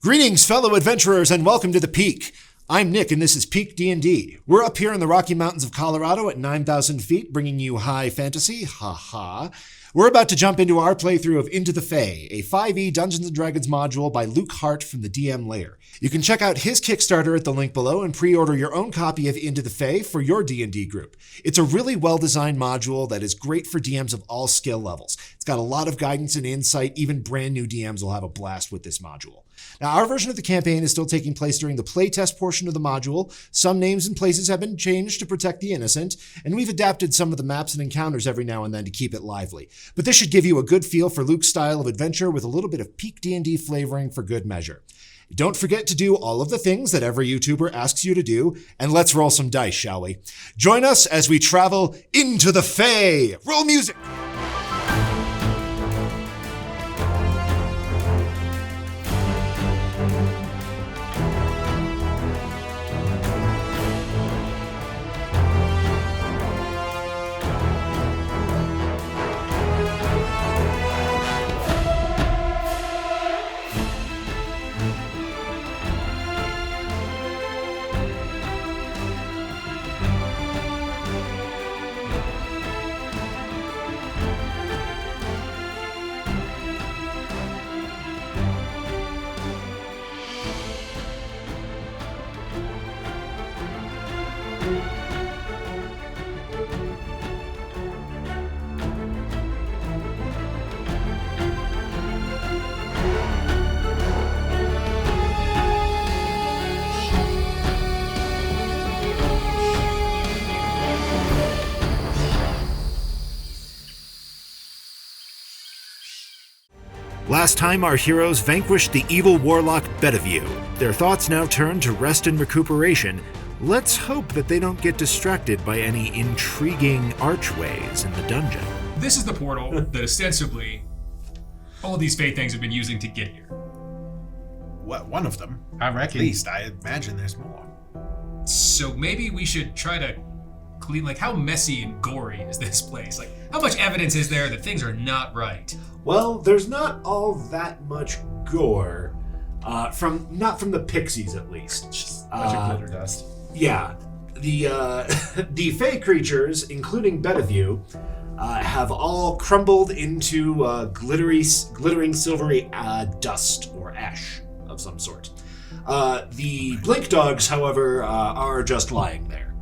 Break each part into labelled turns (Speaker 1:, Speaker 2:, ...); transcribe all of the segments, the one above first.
Speaker 1: Greetings, fellow adventurers, and welcome to the Peak. I'm Nick, and this is PEAK D&D. We're up here in the Rocky Mountains of Colorado at 9,000 feet, bringing you high fantasy. Ha. We're about to jump into our playthrough of Into the Fey, a 5e Dungeons & Dragons module by Luke Hart from the DM Lair. You can check out his Kickstarter at the link below and pre-order your own copy of Into the Fey for your D&D group. It's a really well-designed module that is great for DMs of all skill levels. It's got a lot of guidance and insight. Even brand new DMs will have a blast with this module. Now, our version of the campaign is still taking place during the playtest portion of the module. Some names and places have been changed to protect the innocent, and we've adapted some of the maps and encounters every now and then to keep it lively. But this should give you a good feel for Luke's style of adventure with a little bit of PEAK D&D flavoring for good measure. Don't forget to do all of the things that every YouTuber asks you to do, and let's roll some dice, shall we? Join us as we travel into the Fey! Roll music! Last time, our heroes vanquished the evil warlock Bediview. Their thoughts now turn to rest and recuperation. Let's hope that they don't get distracted by any intriguing archways in the dungeon.
Speaker 2: This is the portal that ostensibly all these Fey things have been using to get here.
Speaker 3: What, one of them?
Speaker 4: I reckon.
Speaker 3: At least, I imagine there's more.
Speaker 2: So maybe we should try to clean, how messy and gory is this place? How much evidence is there that things are not right?
Speaker 1: Well, there's not all that much gore, not from the pixies at least.
Speaker 4: Just a bunch of glitter dust.
Speaker 1: Yeah, the Fey creatures, including Bediview, have all crumbled into glittering silvery dust or ash of some sort. The blink dogs, however, are just lying there.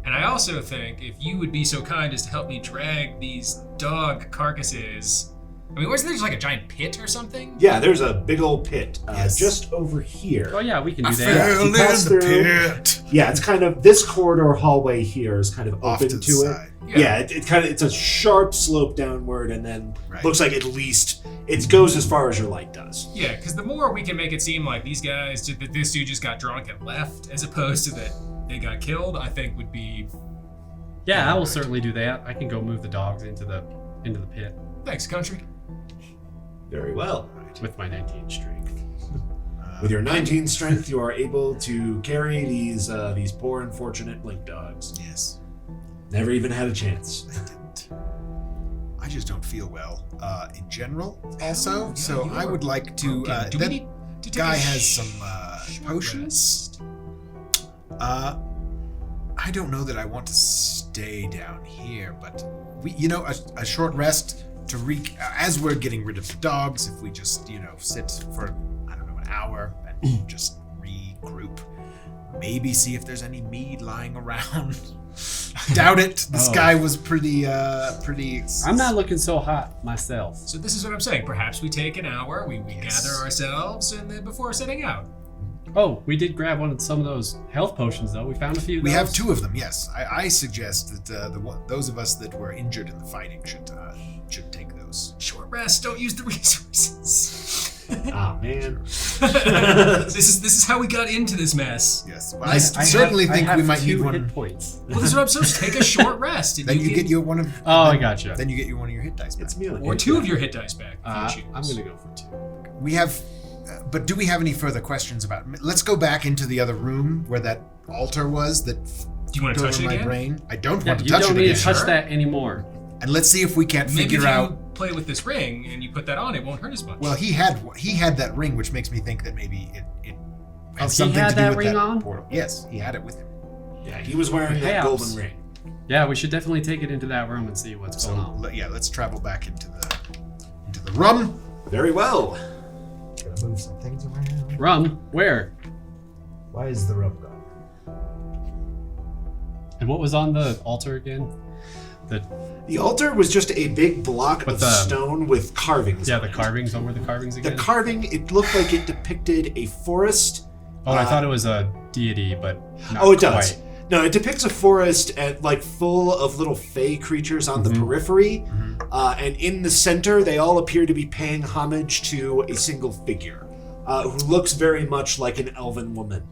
Speaker 2: And I also think if you would be so kind as to help me drag these dog carcasses. I mean, wasn't there just a giant pit or something?
Speaker 1: Yeah, there's a big old pit
Speaker 3: Yes.
Speaker 1: just over here.
Speaker 4: Oh yeah, we can do
Speaker 3: I
Speaker 4: that.
Speaker 3: fell in the pit.
Speaker 1: Yeah, it's kind of this corridor hallway here is kind of
Speaker 3: Off
Speaker 1: open
Speaker 3: to the
Speaker 1: to
Speaker 3: side.
Speaker 1: it. Yeah, it's a sharp slope downward, and then
Speaker 3: Right.
Speaker 1: looks like at least it goes as far as your light does.
Speaker 2: Yeah, because the more we can make it seem like these guys, that this dude just got drunk and left, as opposed to that they got killed, I think would be.
Speaker 4: Yeah, I will certainly do that. I can go move the dogs into the pit
Speaker 2: Thanks, country.
Speaker 1: Very well.
Speaker 4: with my 19 strength.
Speaker 1: With your 19 strength, you are able to carry these poor unfortunate blink dogs.
Speaker 3: Yes.
Speaker 1: Never even had a chance.
Speaker 3: I didn't. I just don't feel well in general also,
Speaker 2: yeah,
Speaker 3: so
Speaker 2: you
Speaker 3: I
Speaker 2: are
Speaker 3: would like to...
Speaker 2: broken. Do we
Speaker 3: that
Speaker 2: need to take
Speaker 3: guy
Speaker 2: a
Speaker 3: has some
Speaker 2: short
Speaker 3: potions.
Speaker 2: rest?
Speaker 3: I don't know that I want to stay down here, but a short rest to as we're getting rid of the dogs, if we just, sit for, an hour and just regroup. Maybe see if there's any mead lying around. Doubt it. This guy was pretty.
Speaker 4: I'm not looking so hot myself.
Speaker 2: So this is what I'm saying. Perhaps we take an hour, we
Speaker 3: Yes.
Speaker 2: gather ourselves, and then before setting out.
Speaker 4: Oh, we did grab some of those health potions though. We found a few of
Speaker 3: We
Speaker 4: those.
Speaker 3: have two of them. Yes, I suggest that those of us that were injured in the fighting should take those.
Speaker 2: Short rest. Don't use the resources.
Speaker 1: Ah, man.
Speaker 2: This is how we got into this mess.
Speaker 3: Yes, well, I certainly think we might need
Speaker 4: two
Speaker 3: one.
Speaker 4: hit points.
Speaker 2: Well, this is what I'm supposed to take a short rest. And
Speaker 3: Then you get your one of.
Speaker 4: Oh, I gotcha.
Speaker 3: Then you get your one of your hit dice back.
Speaker 1: It's me.
Speaker 2: or two of your hit dice back. If you choose.
Speaker 4: I'm gonna go for 2.
Speaker 3: We have, but do we have any further questions about? Let's go back into the other room where that altar was. That
Speaker 2: Do you want to
Speaker 3: took
Speaker 2: touch
Speaker 3: over
Speaker 2: it
Speaker 3: my
Speaker 2: again?
Speaker 3: brain. I don't
Speaker 4: Yeah,
Speaker 3: want to
Speaker 4: you
Speaker 3: touch
Speaker 4: don't
Speaker 3: it
Speaker 4: need
Speaker 3: again.
Speaker 4: to touch
Speaker 2: Sure.
Speaker 4: that anymore.
Speaker 3: And let's see if we can't
Speaker 2: Maybe
Speaker 3: figure
Speaker 2: if you
Speaker 3: out.
Speaker 2: play with this ring and you put that on, it won't hurt as much.
Speaker 3: Well, he had that ring, which makes me think that maybe it
Speaker 4: Oh,
Speaker 3: had
Speaker 4: he
Speaker 3: something
Speaker 4: had
Speaker 3: to do
Speaker 4: that
Speaker 3: with
Speaker 4: ring
Speaker 3: that
Speaker 4: on?
Speaker 3: portal. Yes, he had it with him.
Speaker 1: Yeah, he was wearing that
Speaker 4: Perhaps.
Speaker 1: golden ring.
Speaker 4: Yeah, we should definitely take it into that room and see what's going on.
Speaker 3: Let's travel back into the room.
Speaker 1: Very well.
Speaker 5: Gonna move some things around.
Speaker 4: Rum, where?
Speaker 5: Why is the rum gone?
Speaker 4: And what was on the altar again?
Speaker 1: The altar was just a big block
Speaker 4: With
Speaker 1: of
Speaker 4: the-
Speaker 1: stone with carvings.
Speaker 4: Yeah,
Speaker 1: on
Speaker 4: the
Speaker 1: it.
Speaker 4: carvings. What were the carvings
Speaker 1: The
Speaker 4: again?
Speaker 1: carving, it looked like it depicted a forest.
Speaker 4: Oh, I thought it was a deity, but not
Speaker 1: Oh, it does.
Speaker 4: quite.
Speaker 1: No, it depicts a forest and like full of little fey creatures on the periphery, and in the center, they all appear to be paying homage to a single figure, who looks very much like an elven woman.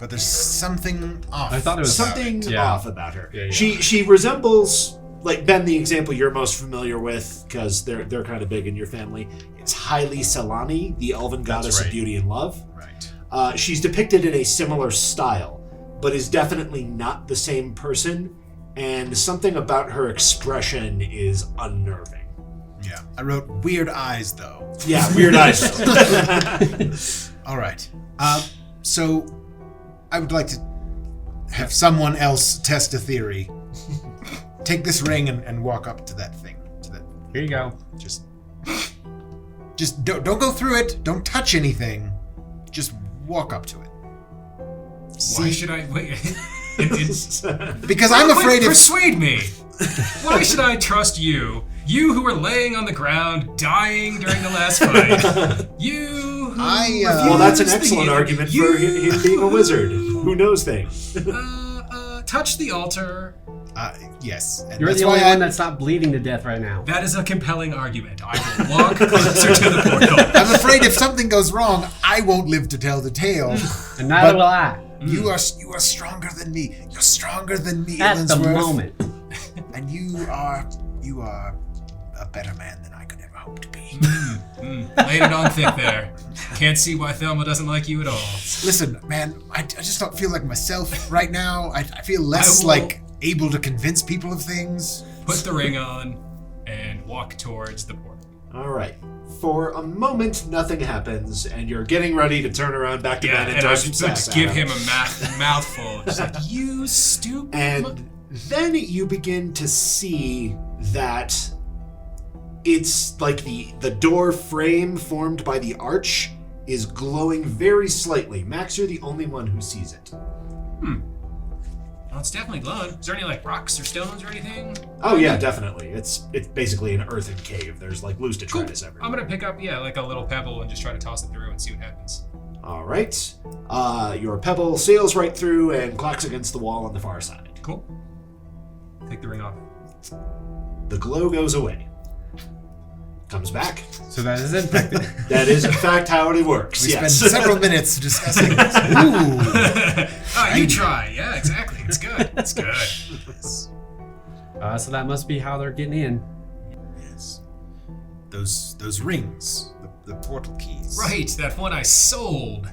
Speaker 3: But there's something off.
Speaker 4: I thought it was
Speaker 1: Something
Speaker 4: Yeah.
Speaker 1: off about her.
Speaker 4: Yeah, yeah.
Speaker 1: She resembles, like Ben, the example you're most familiar with, because they're kind of big in your family. It's Haile Selani, the elven goddess of
Speaker 4: right.
Speaker 1: beauty and love.
Speaker 3: Right.
Speaker 1: She's depicted in a similar style, but is definitely not the same person, and something about her expression is unnerving.
Speaker 3: Yeah. I wrote weird eyes though.
Speaker 1: Yeah, weird eyes.
Speaker 3: All right. So I would like to have someone else test a theory. Take this ring and walk up to that thing.
Speaker 4: Here you go.
Speaker 3: Just don't go through it. Don't touch anything. Just walk up to it.
Speaker 2: Why should I wait? It's
Speaker 3: Because I'm afraid if
Speaker 2: persuade me. Why should I trust you? You who were laying on the ground, dying during the last fight. You who
Speaker 1: well, that's an
Speaker 2: refused the
Speaker 1: excellent
Speaker 2: healing.
Speaker 1: argument
Speaker 2: You
Speaker 1: for him being a wizard who knows things.
Speaker 2: Touch the altar.
Speaker 3: yes. And
Speaker 4: You're
Speaker 3: that's
Speaker 4: the
Speaker 3: why
Speaker 4: only
Speaker 3: I-
Speaker 4: one that's not bleeding to death right now.
Speaker 2: That is a compelling argument. I will walk closer to the portal.
Speaker 3: I'm afraid if something goes wrong, I won't live to tell the tale.
Speaker 4: And neither
Speaker 3: But-
Speaker 4: will I.
Speaker 3: You are stronger than me. You're stronger than me,
Speaker 4: At the
Speaker 3: Ellensworth.
Speaker 4: moment.
Speaker 3: And you are a better man than I could ever hope to be.
Speaker 2: Laid it on thick there. Can't see why Thelma doesn't like you at all.
Speaker 3: Listen, man, I just don't feel like myself right now. I feel less
Speaker 2: I will-
Speaker 3: like able to convince people of things.
Speaker 2: Put the ring on and walk towards the portal.
Speaker 1: All right. For a moment, nothing happens, and you're getting ready to turn around back to
Speaker 2: Yeah,
Speaker 1: Ben
Speaker 2: and I
Speaker 1: some
Speaker 2: just
Speaker 1: sass
Speaker 2: give
Speaker 1: at
Speaker 2: him a mouthful. Just like, you stupid.
Speaker 1: And then you begin to see that it's like the door frame formed by the arch is glowing very slightly. Max, you're the only one who sees it.
Speaker 2: Well, it's definitely glowing. Is there any like rocks or stones or anything?
Speaker 1: Oh yeah, definitely. It's basically an earthen cave. There's like loose detritus everywhere.
Speaker 2: I'm gonna pick up, like a little pebble and just try to toss it through and see what happens.
Speaker 1: All right. Your pebble sails right through and clacks against the wall on the far side.
Speaker 2: Cool. Take the ring off.
Speaker 1: The glow goes away. Comes back.
Speaker 4: So that is infected.
Speaker 1: That is in fact how it works.
Speaker 3: We
Speaker 1: yes.
Speaker 3: spent several minutes discussing this. Ooh.
Speaker 2: Oh, you try. Yeah, exactly. It's good. It's good.
Speaker 4: So that must be how they're getting in.
Speaker 3: Yes. Those rings, the portal keys.
Speaker 2: Right, that one I sold.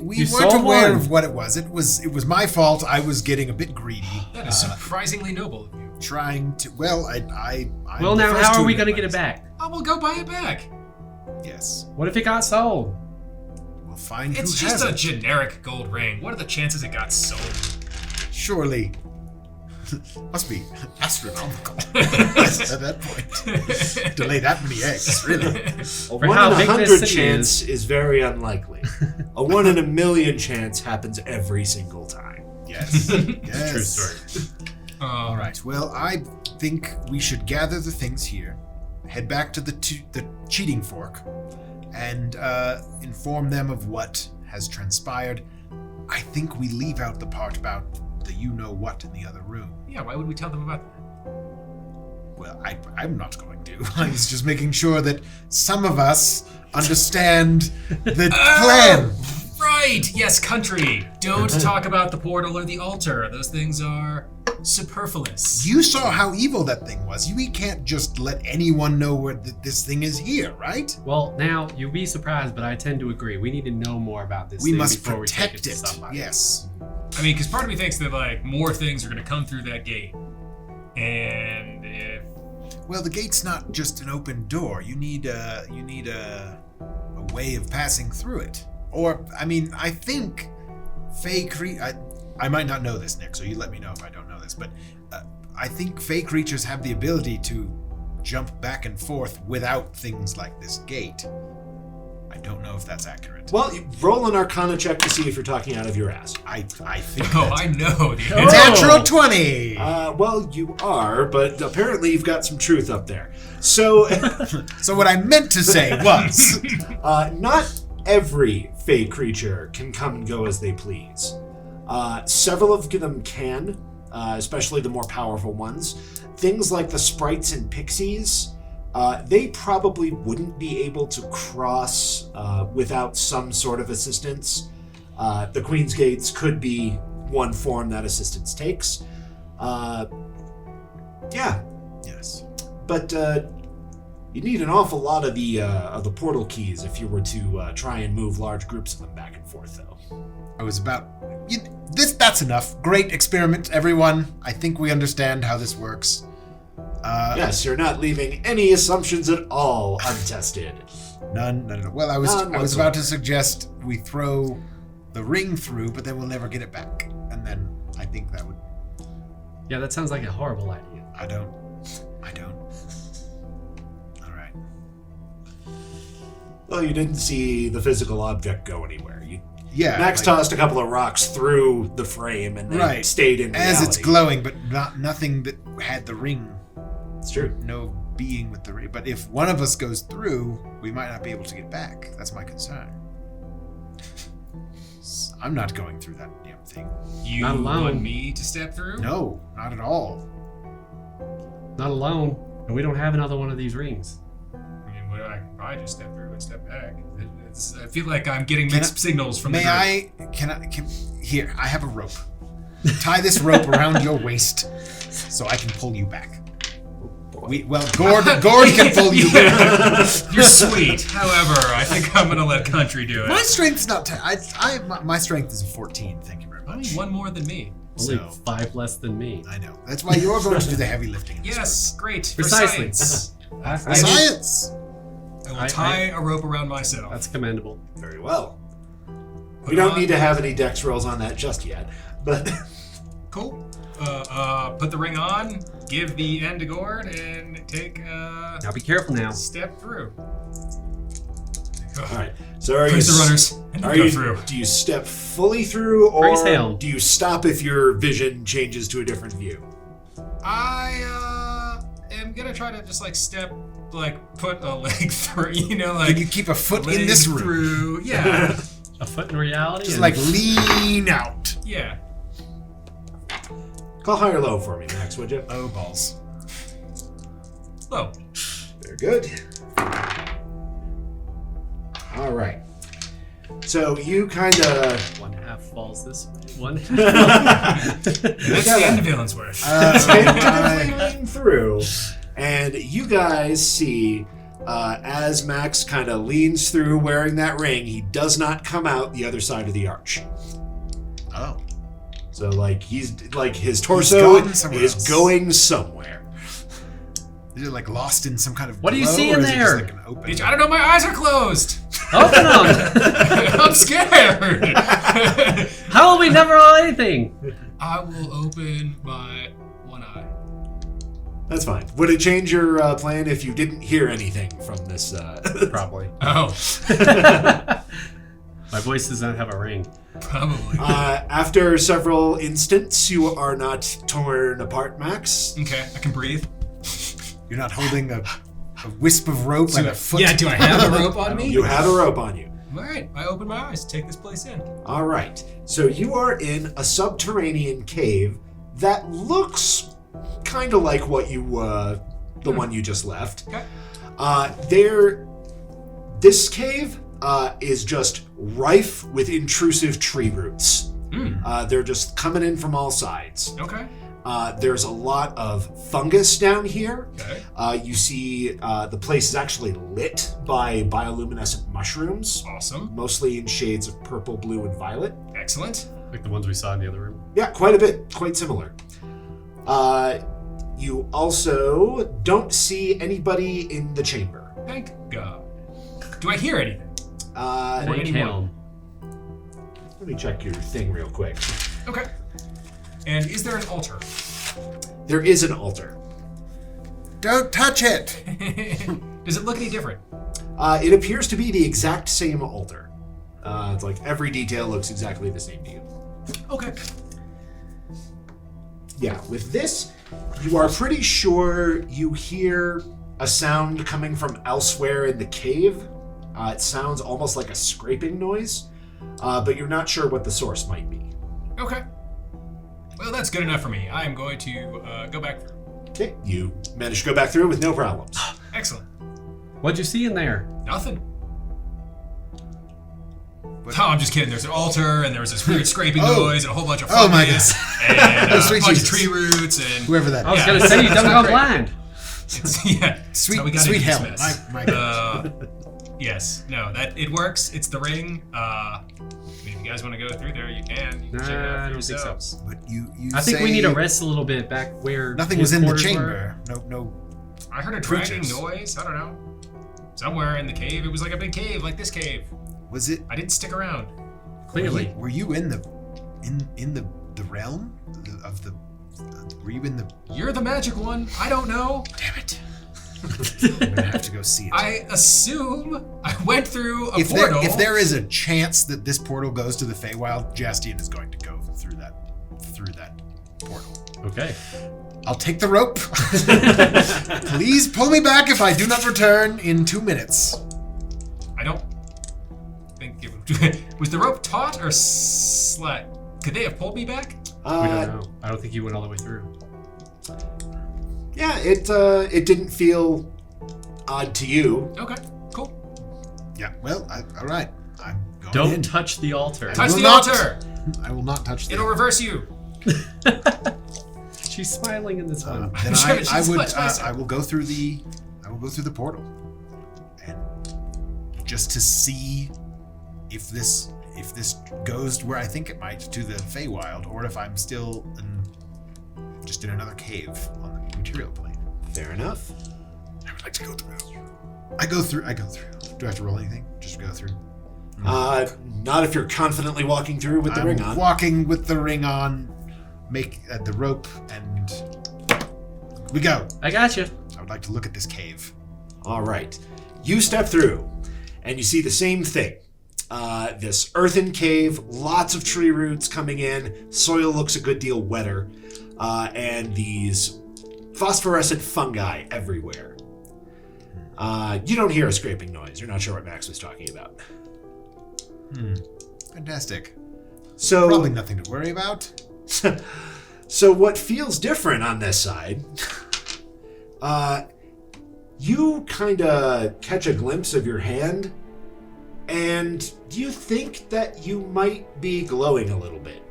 Speaker 3: We
Speaker 4: You
Speaker 3: weren't
Speaker 4: sold
Speaker 3: aware
Speaker 4: one.
Speaker 3: of what it was. It was my fault. I was getting a bit greedy.
Speaker 2: That is surprisingly noble of you.
Speaker 3: Trying to. Well, I'm
Speaker 4: Well,
Speaker 3: the
Speaker 4: now
Speaker 3: first
Speaker 4: how
Speaker 3: to
Speaker 4: are we
Speaker 3: admit
Speaker 4: going to get it
Speaker 3: my
Speaker 4: back?
Speaker 2: I will go buy it back.
Speaker 3: mistake. Yes.
Speaker 4: What if it got sold?
Speaker 3: We'll find
Speaker 2: It's
Speaker 3: who
Speaker 2: just
Speaker 3: has
Speaker 2: a
Speaker 3: it.
Speaker 2: generic gold ring. What are the chances it got sold?
Speaker 3: Surely. Must be astronomical at that point. To lay that many eggs, really.
Speaker 1: A
Speaker 4: For
Speaker 1: 1
Speaker 4: how
Speaker 1: in
Speaker 4: big
Speaker 1: 100
Speaker 4: this city
Speaker 1: chance is very unlikely. A 1 in a million chance happens every single time.
Speaker 3: Yes. Yes.
Speaker 4: True story.
Speaker 3: All right. Well, I think we should gather the things here, head back to the cheating fork, and inform them of what has transpired. I think we leave out the part about the you-know-what in the other room.
Speaker 2: Yeah, why would we tell them about that?
Speaker 3: Well, I'm not going to. I was just making sure that some of us understand the plan.
Speaker 2: Right! Yes, country. Don't talk about the portal or the altar. Those things are superfluous.
Speaker 3: You saw how evil that thing was. We can't just let anyone know where this thing is here, right?
Speaker 4: Well, now, you'll be surprised, but I tend to agree. We need to know more about this
Speaker 3: We
Speaker 4: thing
Speaker 3: must
Speaker 4: before
Speaker 3: protect
Speaker 4: we take it
Speaker 3: it.
Speaker 4: to somebody.
Speaker 3: Yes.
Speaker 2: I mean, because part of me thinks that, like, more things are going to come through that gate. And if
Speaker 3: Well, the gate's not just an open door. You need a way of passing through it. Or, I mean, I think Fey I might not know this, Nick, so you let me know if I don't know this, but I think Fey creatures have the ability to jump back and forth without things like this gate. I don't know if that's accurate.
Speaker 1: Well, roll an Arcana check to see if you're talking out of your ass.
Speaker 3: I think
Speaker 2: I know.
Speaker 3: Natural 20!
Speaker 1: Well, you are, but apparently you've got some truth up there. So,
Speaker 3: So what I meant to say was...
Speaker 1: not every Fey creature can come and go as they please. Several of them can, especially the more powerful ones. Things like the sprites and pixies, they probably wouldn't be able to cross without some sort of assistance. The Queen's Gates could be one form that assistance takes. Yeah.
Speaker 3: Yes.
Speaker 1: But you need an awful lot of the portal keys if you were to try and move large groups of them back and forth, though.
Speaker 3: I was about... That's enough. Great experiment, everyone. I think we understand how this works.
Speaker 1: Yes, you're not leaving any assumptions at all untested.
Speaker 3: None. Well, I was about to suggest we throw the ring through, but then we'll never get it back. And then I think that would...
Speaker 4: Yeah, that sounds like a horrible idea.
Speaker 3: I don't. All right.
Speaker 1: Well, you didn't see the physical object go anywhere. Max
Speaker 3: like,
Speaker 1: tossed a couple of rocks through the frame and then stayed in reality.
Speaker 3: As it's glowing, but nothing that had the ring.
Speaker 1: It's true.
Speaker 3: No being with the ring. But if one of us goes through, we might not be able to get back. That's my concern. I'm not going through that damn thing.
Speaker 2: You
Speaker 4: Not alone.
Speaker 2: want me to step through?
Speaker 3: No, not at all.
Speaker 4: Not alone. And we don't have another one of these rings.
Speaker 2: I mean, what I probably just step through and step back. I feel like I'm getting mixed signals from the group.
Speaker 3: Here, I have a rope. Tie this rope around your waist so I can pull you back. Ghourd can pull you back.
Speaker 2: You're sweet. However, I think I'm gonna let Country do it.
Speaker 3: My strength's not... my strength is a 14, thank you very
Speaker 2: Only
Speaker 3: much.
Speaker 2: one more than me.
Speaker 4: Only 5 less than me.
Speaker 3: I know. That's why you're going to do the heavy lifting in this
Speaker 2: Yes, great.
Speaker 4: Precisely.
Speaker 2: For science.
Speaker 3: group. Science!
Speaker 2: I will tie a rope around myself.
Speaker 4: That's commendable.
Speaker 1: Very well.
Speaker 2: Put
Speaker 1: We don't
Speaker 2: on-
Speaker 1: need to have any dex rolls on that just yet, but...
Speaker 2: Cool. Put the ring on, give the end to Ghourd, and take a
Speaker 4: Now be careful now.
Speaker 2: step through.
Speaker 1: All right. So are
Speaker 2: Praise
Speaker 1: you...
Speaker 2: the runners. And
Speaker 1: Are
Speaker 2: go
Speaker 1: you,
Speaker 2: through.
Speaker 1: do you step fully through, or
Speaker 4: Praise Hail.
Speaker 1: do you stop if your vision changes to a different view?
Speaker 2: I am gonna try to just put a leg through,
Speaker 3: Can you keep a foot in
Speaker 2: leg
Speaker 3: this room?
Speaker 2: through. Yeah.
Speaker 4: A foot in reality?
Speaker 3: Just
Speaker 4: and-
Speaker 3: lean out.
Speaker 2: Yeah.
Speaker 1: Call high or low for me, Max, would you?
Speaker 3: Oh, balls.
Speaker 2: Low.
Speaker 1: Very good. All right. So you kind of...
Speaker 4: One half falls this way. One half.
Speaker 2: That's the end of Villansworth.
Speaker 1: lean through, and you guys see as Max kind of leans through wearing that ring, he does not come out the other side of the arch.
Speaker 3: Oh.
Speaker 1: So his torso
Speaker 3: gone somewhere
Speaker 1: is
Speaker 3: else.
Speaker 1: going somewhere.
Speaker 3: Is it lost in some kind of
Speaker 4: What do you
Speaker 3: glow,
Speaker 4: see in
Speaker 3: or is it
Speaker 4: there?
Speaker 3: just an open...
Speaker 2: Bitch, I don't know, my eyes are closed.
Speaker 4: Open them!
Speaker 2: I'm scared.
Speaker 4: How will we never know anything?
Speaker 2: I will open my one eye.
Speaker 1: That's fine. Would it change your plan if you didn't hear anything from this?
Speaker 4: Probably.
Speaker 2: Oh,
Speaker 4: My voice does not have a ring.
Speaker 2: probably.
Speaker 1: After several instants, you are not torn apart, Max.
Speaker 2: Okay, I can breathe.
Speaker 3: You're not holding a wisp of rope and a foot?
Speaker 2: Yeah, do I have a rope on me?
Speaker 1: You have a rope on you.
Speaker 2: All right, I open my eyes. Take this place in.
Speaker 1: All right. So you are in a subterranean cave that looks kind of like what you, the one you just left.
Speaker 2: Okay.
Speaker 1: This cave is just rife with intrusive tree roots. They're just coming in from all sides.
Speaker 2: Okay.
Speaker 1: There's a lot of fungus down here.
Speaker 2: Okay.
Speaker 1: You see the place is actually lit by bioluminescent mushrooms,
Speaker 2: Awesome.
Speaker 1: mostly in shades of purple, blue, and violet.
Speaker 2: Excellent.
Speaker 4: Like the ones we saw in the other room.
Speaker 1: Yeah, quite a bit, quite similar. You also don't see anybody in the chamber.
Speaker 2: Thank God. Do I hear anything?
Speaker 1: Uh,
Speaker 2: Or anyone?
Speaker 1: Let me check your thing real quick.
Speaker 2: Okay. And is there an altar?
Speaker 1: There is an altar.
Speaker 3: Don't touch it!
Speaker 2: Does it look any different?
Speaker 1: It appears to be the exact same altar. It's like every detail looks exactly the same to you.
Speaker 2: Okay.
Speaker 1: Yeah, with this, you are pretty sure you hear a sound coming from elsewhere in the cave. It sounds almost like a scraping noise, but you're not sure what the source might be.
Speaker 2: Okay. Well, that's good enough for me. I am going to go back through.
Speaker 1: Okay, you managed to go back through with no problems.
Speaker 2: Excellent.
Speaker 4: What'd you see in there?
Speaker 2: Nothing. Oh, I'm just kidding. There's an altar, and there was this weird scraping noise, and a whole bunch of
Speaker 3: Oh my
Speaker 2: fungus, and a
Speaker 3: Sweet
Speaker 2: bunch
Speaker 3: Jesus.
Speaker 2: of tree roots, and
Speaker 3: Whoever that
Speaker 4: I was
Speaker 3: is.
Speaker 4: gonna say you done gone
Speaker 2: great.
Speaker 4: blind.
Speaker 2: yeah, that's how we got
Speaker 3: Sweet
Speaker 2: into this
Speaker 3: hell.
Speaker 2: mess.
Speaker 3: My
Speaker 2: Yes, no, that it works. It's the ring. I mean, if you guys want to go through there, you can. You can check it out
Speaker 4: Nah, I
Speaker 2: for
Speaker 4: don't think so.
Speaker 2: yourselves.
Speaker 3: But you
Speaker 4: I think we need to
Speaker 3: say
Speaker 4: rest a little bit back where
Speaker 3: Nothing
Speaker 4: his
Speaker 3: was in the
Speaker 4: quarters
Speaker 3: chamber. No.
Speaker 2: I heard a dragging
Speaker 3: Creatures.
Speaker 2: noise. I don't know. Somewhere in the cave. It was like a big cave, like this cave.
Speaker 3: Was it?
Speaker 2: I didn't stick around.
Speaker 4: Clearly.
Speaker 3: Were you in the realm of the? Were you in the?
Speaker 2: You're the magic one. I don't know.
Speaker 3: Damn it! I'm gonna have to go see it.
Speaker 2: I assume I went through a
Speaker 3: if
Speaker 2: portal.
Speaker 3: if there is a chance that this portal goes to the Feywild, Jaastien is going to go through that portal.
Speaker 4: Okay.
Speaker 3: I'll take the rope. Please pull me back if I do not return in 2 minutes.
Speaker 2: I don't think it was the rope taut or slack. Could they have pulled me back?
Speaker 4: We don't know. I don't think you went all the way through.
Speaker 1: Yeah, it didn't feel odd to you.
Speaker 2: Okay, cool.
Speaker 3: Yeah. Well, all right. I'm going
Speaker 4: Don't
Speaker 3: in.
Speaker 4: touch the altar.
Speaker 2: Touch
Speaker 3: will
Speaker 2: the
Speaker 3: not.
Speaker 2: altar.
Speaker 3: I will not touch the
Speaker 2: It'll reverse you.
Speaker 4: She's smiling in this one.
Speaker 3: Then
Speaker 2: Sure,
Speaker 3: I
Speaker 2: she's
Speaker 3: would
Speaker 2: much nicer.
Speaker 3: I will go through the portal, and just to see if this goes where I think it might, to the Feywild, or if I'm still just in another cave on the material plane.
Speaker 1: Fair enough.
Speaker 3: I would like to go through. I go through. Do I have to roll anything? Just go through.
Speaker 1: Not if you're confidently walking through with the
Speaker 3: I'm
Speaker 1: ring on.
Speaker 3: walking with the ring on. Make the rope, and we go.
Speaker 4: I got you.
Speaker 3: I would like to look at this cave.
Speaker 1: All right. You step through, and you see the same thing. This earthen cave, lots of tree roots coming in. Soil looks a good deal wetter. And these phosphorescent fungi everywhere. You don't hear a scraping noise. You're not sure what Max was talking about.
Speaker 3: Fantastic.
Speaker 1: So,
Speaker 3: Probably nothing to worry about.
Speaker 1: so what feels different on this side, you kind of catch a glimpse of your hand, and you think that you might be glowing a little bit.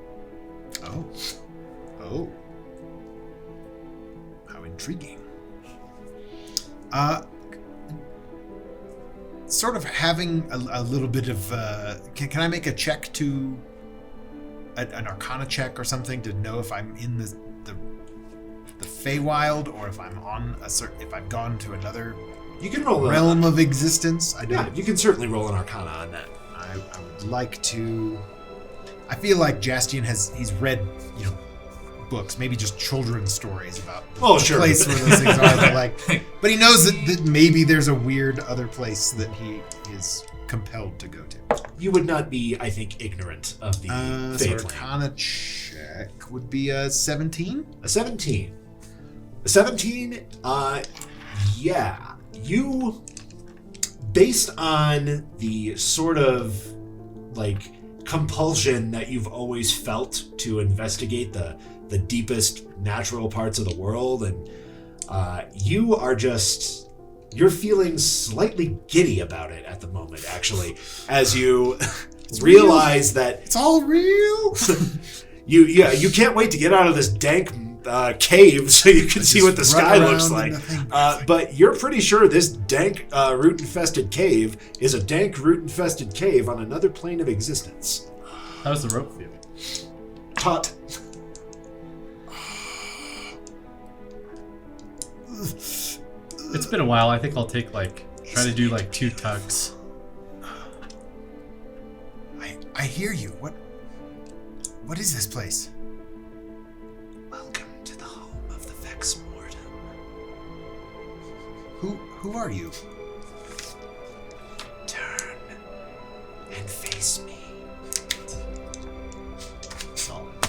Speaker 3: Oh. How intriguing. Sort of having a little bit of... Can I make a check to... An Arcana check or something to know if I'm in the Feywild, or if I'm on if I've gone to another
Speaker 1: You can roll
Speaker 3: realm of existence? I don't.
Speaker 1: Yeah, you can certainly roll an Arcana on that.
Speaker 3: I would like to. I feel like Jaastien he's read books, maybe just children's stories about the
Speaker 1: Sure.
Speaker 3: place where those things are. But he knows that maybe there's a weird other place that he is compelled to go to.
Speaker 1: You would not be, I think, ignorant of the
Speaker 3: So
Speaker 1: Fey plane.
Speaker 3: Arcana check would be a 17.
Speaker 1: A 17. A 17, yeah. You, based on the sort of, compulsion that you've always felt to investigate the deepest natural parts of the world, and you're feeling slightly giddy about it at the moment, actually, as you realize that
Speaker 3: It's all real.
Speaker 1: you can't wait to get out of this dank cave so you can see what the
Speaker 3: Just
Speaker 1: sky
Speaker 3: run
Speaker 1: looks
Speaker 3: around
Speaker 1: like.
Speaker 3: in the thing.
Speaker 1: But you're pretty sure this dank, root-infested cave is a dank, root-infested cave on another plane of existence.
Speaker 4: How's the rope feel?
Speaker 1: Taut.
Speaker 4: It's been a while. I think I'll take try to do 2 tugs.
Speaker 3: I hear you. What is this place?
Speaker 1: Welcome to the home of the Vex Mortem.
Speaker 3: Who are you?
Speaker 1: Turn and face me.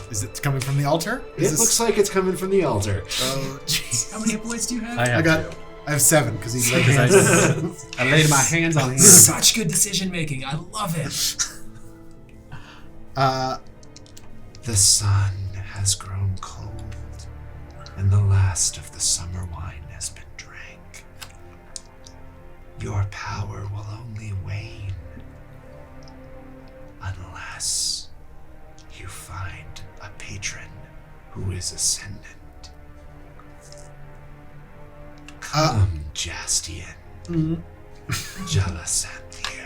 Speaker 3: Is it coming from the altar?
Speaker 1: Looks like it's coming from the altar.
Speaker 3: Oh, jeez.
Speaker 2: How many hit points do you have?
Speaker 4: I have
Speaker 3: I have 7 because he's like.
Speaker 4: I laid my hands on him.
Speaker 2: Such good decision making. I love it.
Speaker 1: The sun has grown cold, and the last of the summer wine has been drank. Your power will only wane unless you find a patron who is ascendant. Come, Jaastien. Jaastien.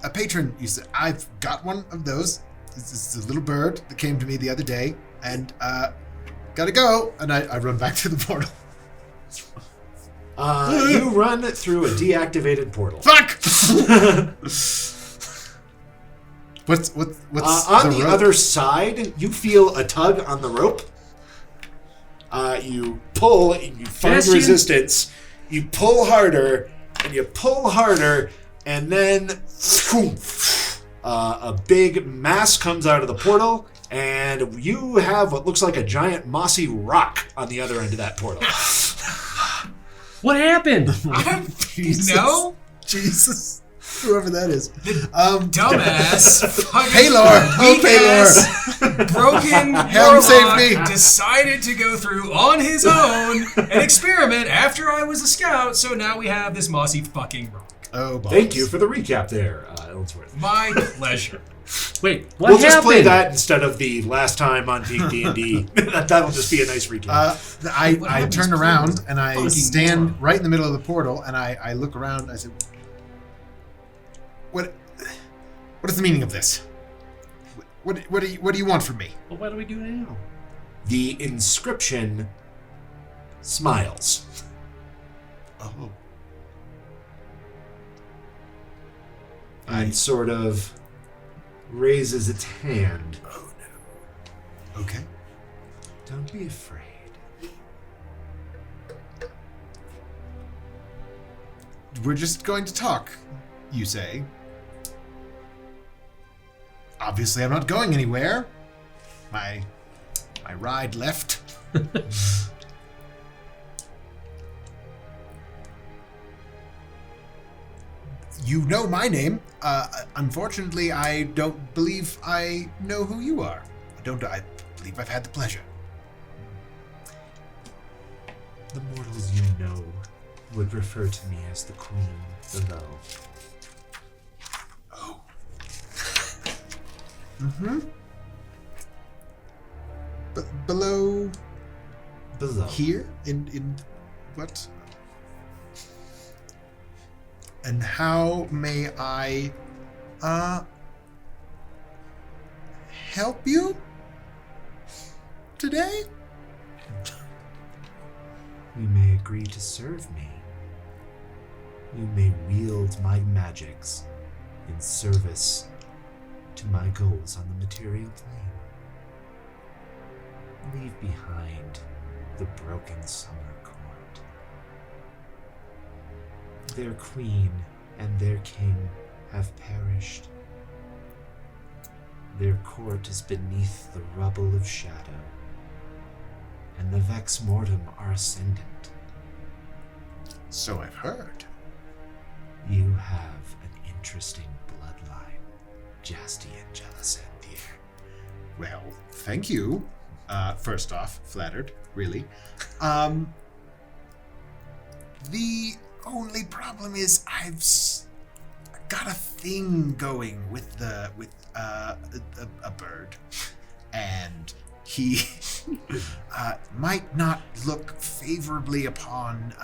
Speaker 3: A patron, you said. I've got one of those. This is a little bird that came to me the other day, and gotta go. And I run back to the portal.
Speaker 1: You run through a deactivated portal.
Speaker 3: Fuck! what's
Speaker 1: on the
Speaker 3: rope?
Speaker 1: other side? You feel a tug on the rope. You pull, and you find
Speaker 4: Jaastien.
Speaker 1: resistance. You pull harder, and you pull harder, and then a big mass comes out of the portal, and you have what looks like a giant mossy rock on the other end of that portal.
Speaker 4: What happened?
Speaker 2: No?
Speaker 3: Jesus. Whoever that is.
Speaker 2: Dumbass. fucking
Speaker 3: Paylor. Oh,
Speaker 2: weak-ass, broken
Speaker 3: Helm save
Speaker 2: warlock
Speaker 3: me.
Speaker 2: decided to go through on his own an experiment after I was a scout, so now we have this mossy fucking rock.
Speaker 3: Oh, balls.
Speaker 1: Thank you for the recap there, Ellsworth.
Speaker 2: My pleasure.
Speaker 4: Wait, what
Speaker 1: We'll
Speaker 4: happened?
Speaker 1: just play that instead of the last time on Peak D&D. That'll just be a nice recap.
Speaker 3: I
Speaker 2: happens
Speaker 3: turn
Speaker 2: to
Speaker 3: around
Speaker 2: you?
Speaker 3: and I
Speaker 2: Fucking
Speaker 3: stand
Speaker 2: moron.
Speaker 3: right in the middle of the portal and I look around. I said, "What is the meaning of this? What do you want from me?"
Speaker 4: Well, what do we do now?
Speaker 1: The inscription smiles.
Speaker 3: Oh,
Speaker 1: And sort of raises its hand.
Speaker 3: oh no. Okay.
Speaker 1: Don't be afraid.
Speaker 3: We're just going to talk, you say. Obviously, I'm not going anywhere. My ride left. You know my name. Unfortunately, I don't believe I know who you are. I believe I've had the pleasure.
Speaker 1: The mortals you know would refer to me as the Queen below.
Speaker 3: Oh. Mm-hmm. Below
Speaker 1: Below.
Speaker 3: here? In what? And how may I help you today?
Speaker 1: You may agree to serve me. You may wield my magics in service to my goals on the material plane. Leave behind the broken summer court. Their queen and their king have perished. Their court is beneath the rubble of shadow, and the Vex Mortem are ascendant.
Speaker 3: So I've heard.
Speaker 1: You have an interesting bloodline, Jaastien Jaastien.
Speaker 3: Well, thank you. First off, flattered, really. The only problem is I've got a thing going with a bird, and he might not look favorably upon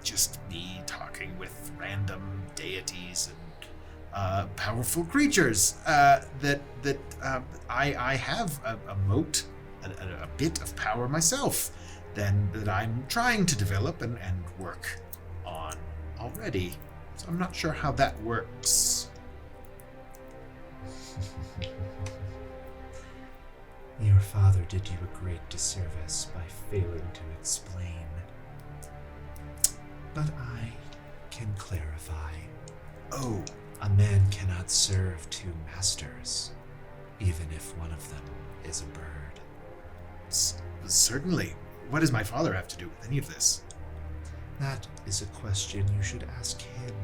Speaker 3: just me talking with random deities and powerful creatures. That I have a moat, a bit of power myself, that I'm trying to develop and work on already. So I'm not sure how that works.
Speaker 1: Your father did you a great disservice by failing to explain. But I can clarify.
Speaker 3: Oh,
Speaker 1: A man cannot serve two masters, even if one of them is a bird.
Speaker 3: certainly. What does my father have to do with any of this?
Speaker 1: That is a question you should ask him.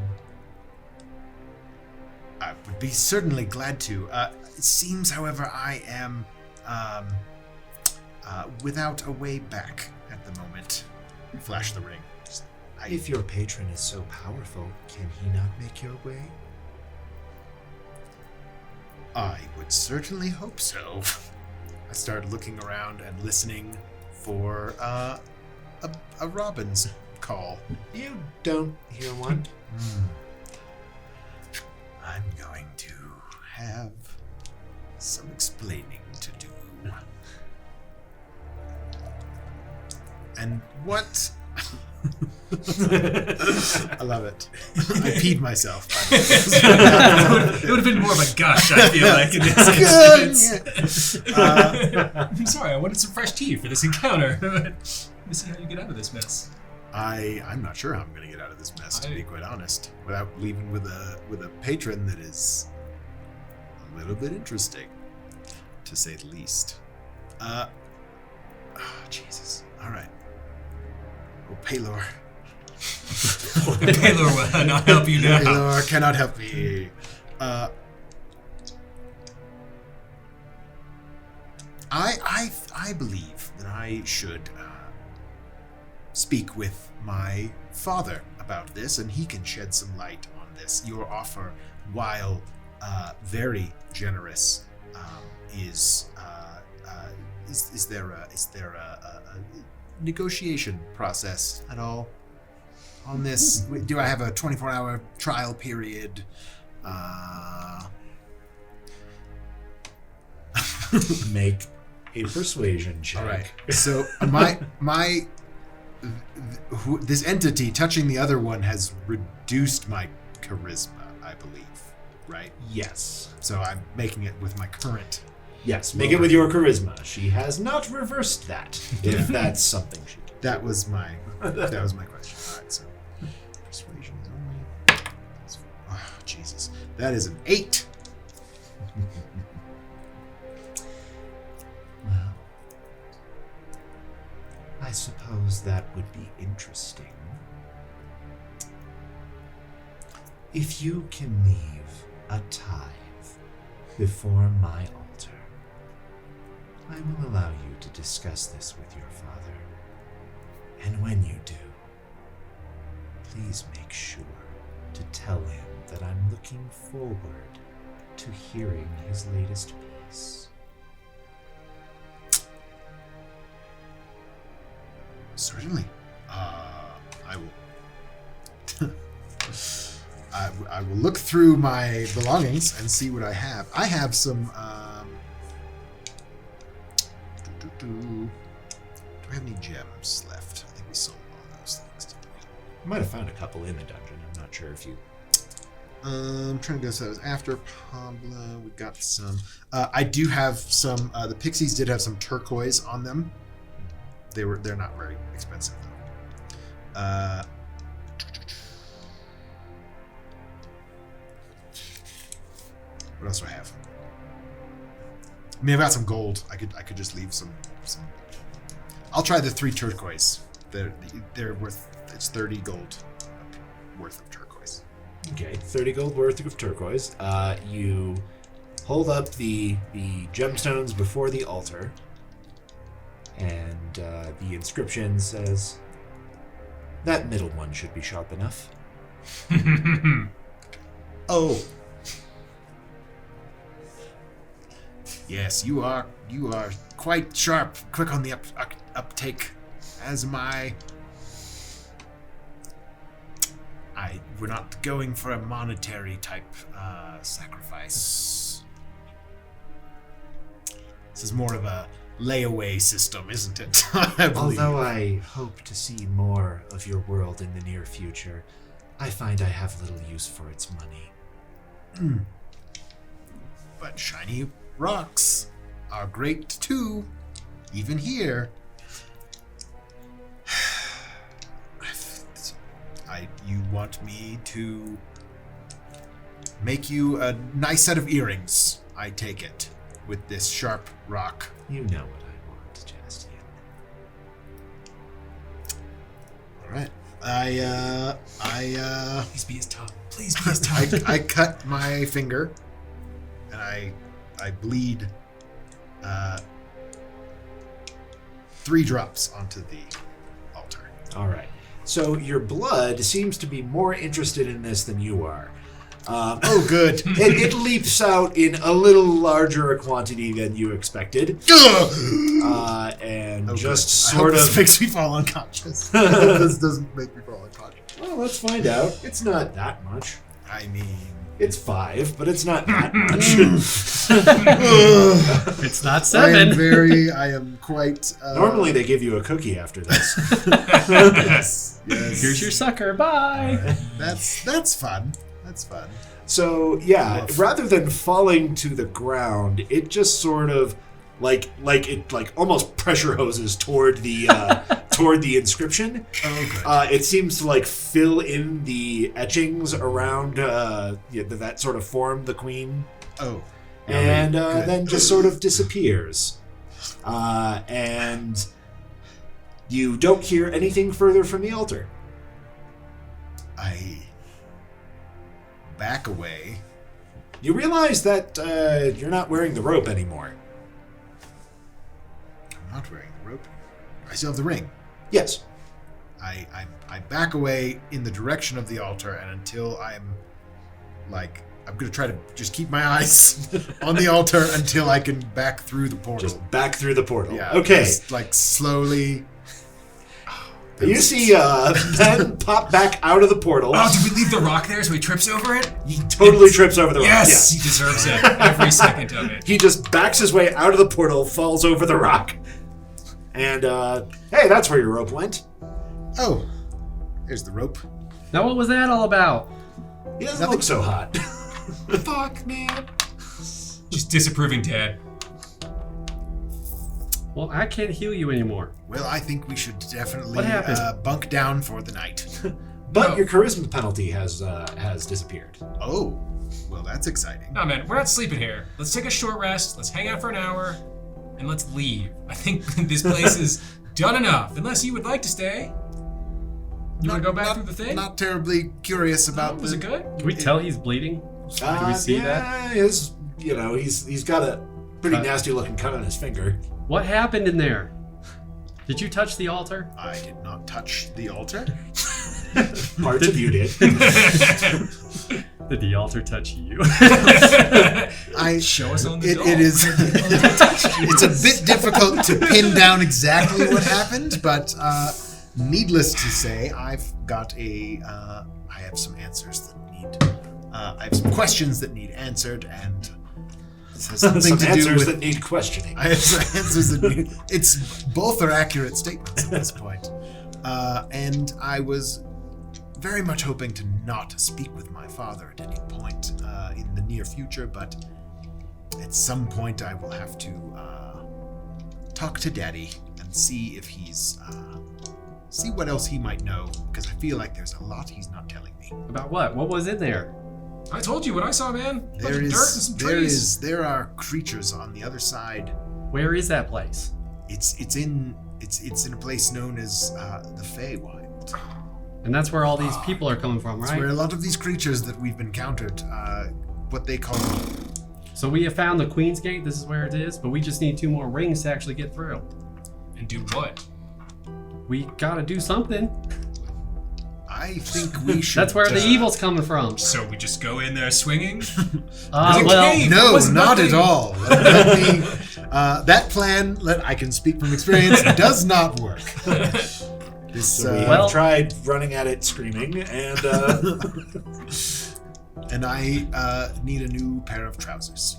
Speaker 3: I would be certainly glad to. It seems, however, I am without a way back at the moment. Flash the ring.
Speaker 1: If your patron is so powerful, can he not make your way?
Speaker 3: I would certainly hope so. I started looking around and listening for a robin's call.
Speaker 1: You don't hear one.
Speaker 3: I'm going to have some explaining to do. And what? I love it. I peed myself.
Speaker 2: It would have been more of a gush, I feel like, in this instance. I'm sorry, I wanted some fresh tea for this encounter. Let me see how you get out of this mess.
Speaker 3: I'm not sure how I'm going to get out of this mess, to be quite honest, without leaving with a patron that is a little bit interesting, to say the least. Jesus. All right. Oh, Paylor.
Speaker 2: Paylor will not help you now.
Speaker 3: Paylor cannot help me. I believe that I should speak with my father about this, and he can shed some light on this. Your offer, while very generous, is there a negotiation process at all on this? Do I have a 24-hour trial period?
Speaker 1: Make a persuasion check.
Speaker 3: All right. So this entity touching the other one has reduced my charisma, I believe. Right?
Speaker 1: Yes.
Speaker 3: So I'm making it with my current.
Speaker 1: Yes, make it with your charisma. She has not reversed that, if that's something she can.
Speaker 3: That was my question. All right, so persuasion is only. Oh, Jesus, that is an 8.
Speaker 1: Well, I suppose that would be interesting. If you can leave a tithe before my altar, I will allow you to discuss this with your father. And when you do, please make sure to tell him that I'm looking forward to hearing his latest piece.
Speaker 3: Certainly. I will. I will look through my belongings and see what I have. I have some. Do I have any gems left? I think we sold all those things, didn't we?
Speaker 1: You might have found a couple in the dungeon. I'm not sure if you.
Speaker 3: I'm trying to guess that was after Pablo. We got some. I do have some. The pixies did have some turquoise on them. They're not very expensive though. What else do I have? I mean, I've got some gold. I could just leave some. I'll try the 3 turquoise. They're worth. It's 30 gold worth of turquoise.
Speaker 1: Okay, 30 gold worth of turquoise. You hold up the gemstones before the altar, and the inscription says, "That middle one should be sharp enough."
Speaker 3: Oh. Yes, you are quite sharp, quick on the uptake, as am I. We're not going for a monetary type sacrifice. This is more of a layaway system, isn't it? I believe.
Speaker 1: Although I hope to see more of your world in the near future, I find I have little use for its money.
Speaker 3: But shiny rocks are great too, even here. You want me to make you a nice set of earrings, I take it, with this sharp rock.
Speaker 1: You know what I want, Jaastien.
Speaker 3: All right.
Speaker 2: Please be his tongue. Please be his tongue.
Speaker 3: I cut my finger, and I bleed 3 drops onto the altar.
Speaker 1: All right. So your blood seems to be more interested in this than you are.
Speaker 3: Oh, good.
Speaker 1: It leaps out in a little larger a quantity than you expected. And just sort of...
Speaker 3: This makes me fall unconscious. This doesn't make me fall unconscious.
Speaker 1: Well, let's find out. It's not that much.
Speaker 3: I mean...
Speaker 1: It's 5, but it's not that much.
Speaker 4: It's not 7.
Speaker 3: I am quite...
Speaker 1: Normally they give you a cookie after this.
Speaker 3: Yes.
Speaker 4: Here's your sucker. Bye.
Speaker 3: That's fun. That's fun.
Speaker 1: So, yeah, rather than falling to the ground, it just sort of like almost pressure hoses toward the toward the inscription.
Speaker 3: Oh, good.
Speaker 1: It seems to fill in the etchings around that sort of form the queen.
Speaker 3: Oh.
Speaker 1: And
Speaker 3: Good.
Speaker 1: then just sort of disappears. And you don't hear anything further from the altar.
Speaker 3: I back away.
Speaker 1: You realize that you're not wearing the rope anymore.
Speaker 3: I'm not wearing the rope. I still have the ring.
Speaker 1: Yes.
Speaker 3: I back away in the direction of the altar, and until I'm going to try to just keep my eyes on the altar until I can back through the portal.
Speaker 1: Just back through the portal.
Speaker 3: Yeah.
Speaker 1: Okay.
Speaker 3: Just, slowly.
Speaker 1: You see Ben pop back out of the portal.
Speaker 2: Oh, did we leave the rock there so he trips over it?
Speaker 1: He totally trips over the rock.
Speaker 2: Yes, he deserves it. Every second of it.
Speaker 1: He just backs his way out of the portal, falls over the rock. And, hey, that's where your rope went.
Speaker 3: Oh, there's the rope.
Speaker 4: Now, what was that all about?
Speaker 1: He doesn't look so hot.
Speaker 2: Fuck, man. Just disapproving dad.
Speaker 4: Well, I can't heal you anymore.
Speaker 3: Well, I think we should definitely
Speaker 4: What happened?
Speaker 3: bunk down for the night.
Speaker 1: But
Speaker 2: No.
Speaker 1: your charisma penalty has disappeared.
Speaker 3: Oh, well, that's exciting.
Speaker 2: No, man, we're not sleeping here. Let's take a short rest. Let's hang out for an hour, and let's leave. I think this place is done enough. Unless you would like to stay. You want to go back through the thing?
Speaker 3: Not terribly curious about
Speaker 2: Was it good?
Speaker 4: Can we tell he's bleeding? Can we see that?
Speaker 1: He's got a pretty
Speaker 4: Cut.
Speaker 1: nasty looking cut on his finger.
Speaker 4: What happened in there? Did you touch the altar?
Speaker 3: I did not touch the altar.
Speaker 1: Parts of you did.
Speaker 4: Did the altar touch you?
Speaker 2: Show us on the
Speaker 3: It is. It's a bit difficult to pin down exactly what happened, but needless to say, I've got I have some answers that need. I have some questions that need answered, and this has something
Speaker 1: Some
Speaker 3: to do
Speaker 1: answers
Speaker 3: with.
Speaker 1: that need questioning.
Speaker 3: I have some answers that need. It's both are accurate statements at this point, and I was very much hoping to not speak with my father at any point in the near future, but at some point I will have to talk to Daddy and see if he's see what else he might know, because I feel like there's a lot he's not telling me.
Speaker 4: About what? What was in there?
Speaker 2: I told you what I saw, man. Bunch of dirt and some trees.
Speaker 3: There are creatures on the other side.
Speaker 4: Where is that place?
Speaker 3: It's in a place known as the Fey Wild.
Speaker 4: And that's where all these people are coming from,
Speaker 3: It's
Speaker 4: right?
Speaker 3: where a lot of these creatures that we've encountered, what they call.
Speaker 4: So we have found the Queen's Gate. This is where it is, but we just need 2 more rings to actually get through.
Speaker 2: And do what?
Speaker 4: We gotta do something.
Speaker 3: I think we should.
Speaker 4: That's where the evil's coming from.
Speaker 2: So we just go in there swinging?
Speaker 4: Well,
Speaker 2: cave.
Speaker 3: No,
Speaker 2: Was
Speaker 3: not
Speaker 2: nothing.
Speaker 3: at all. Let me, that plan, I can speak from experience, does not work. This,
Speaker 1: So we
Speaker 4: Well-
Speaker 1: have tried running at it screaming, and
Speaker 3: and I need a new pair of trousers.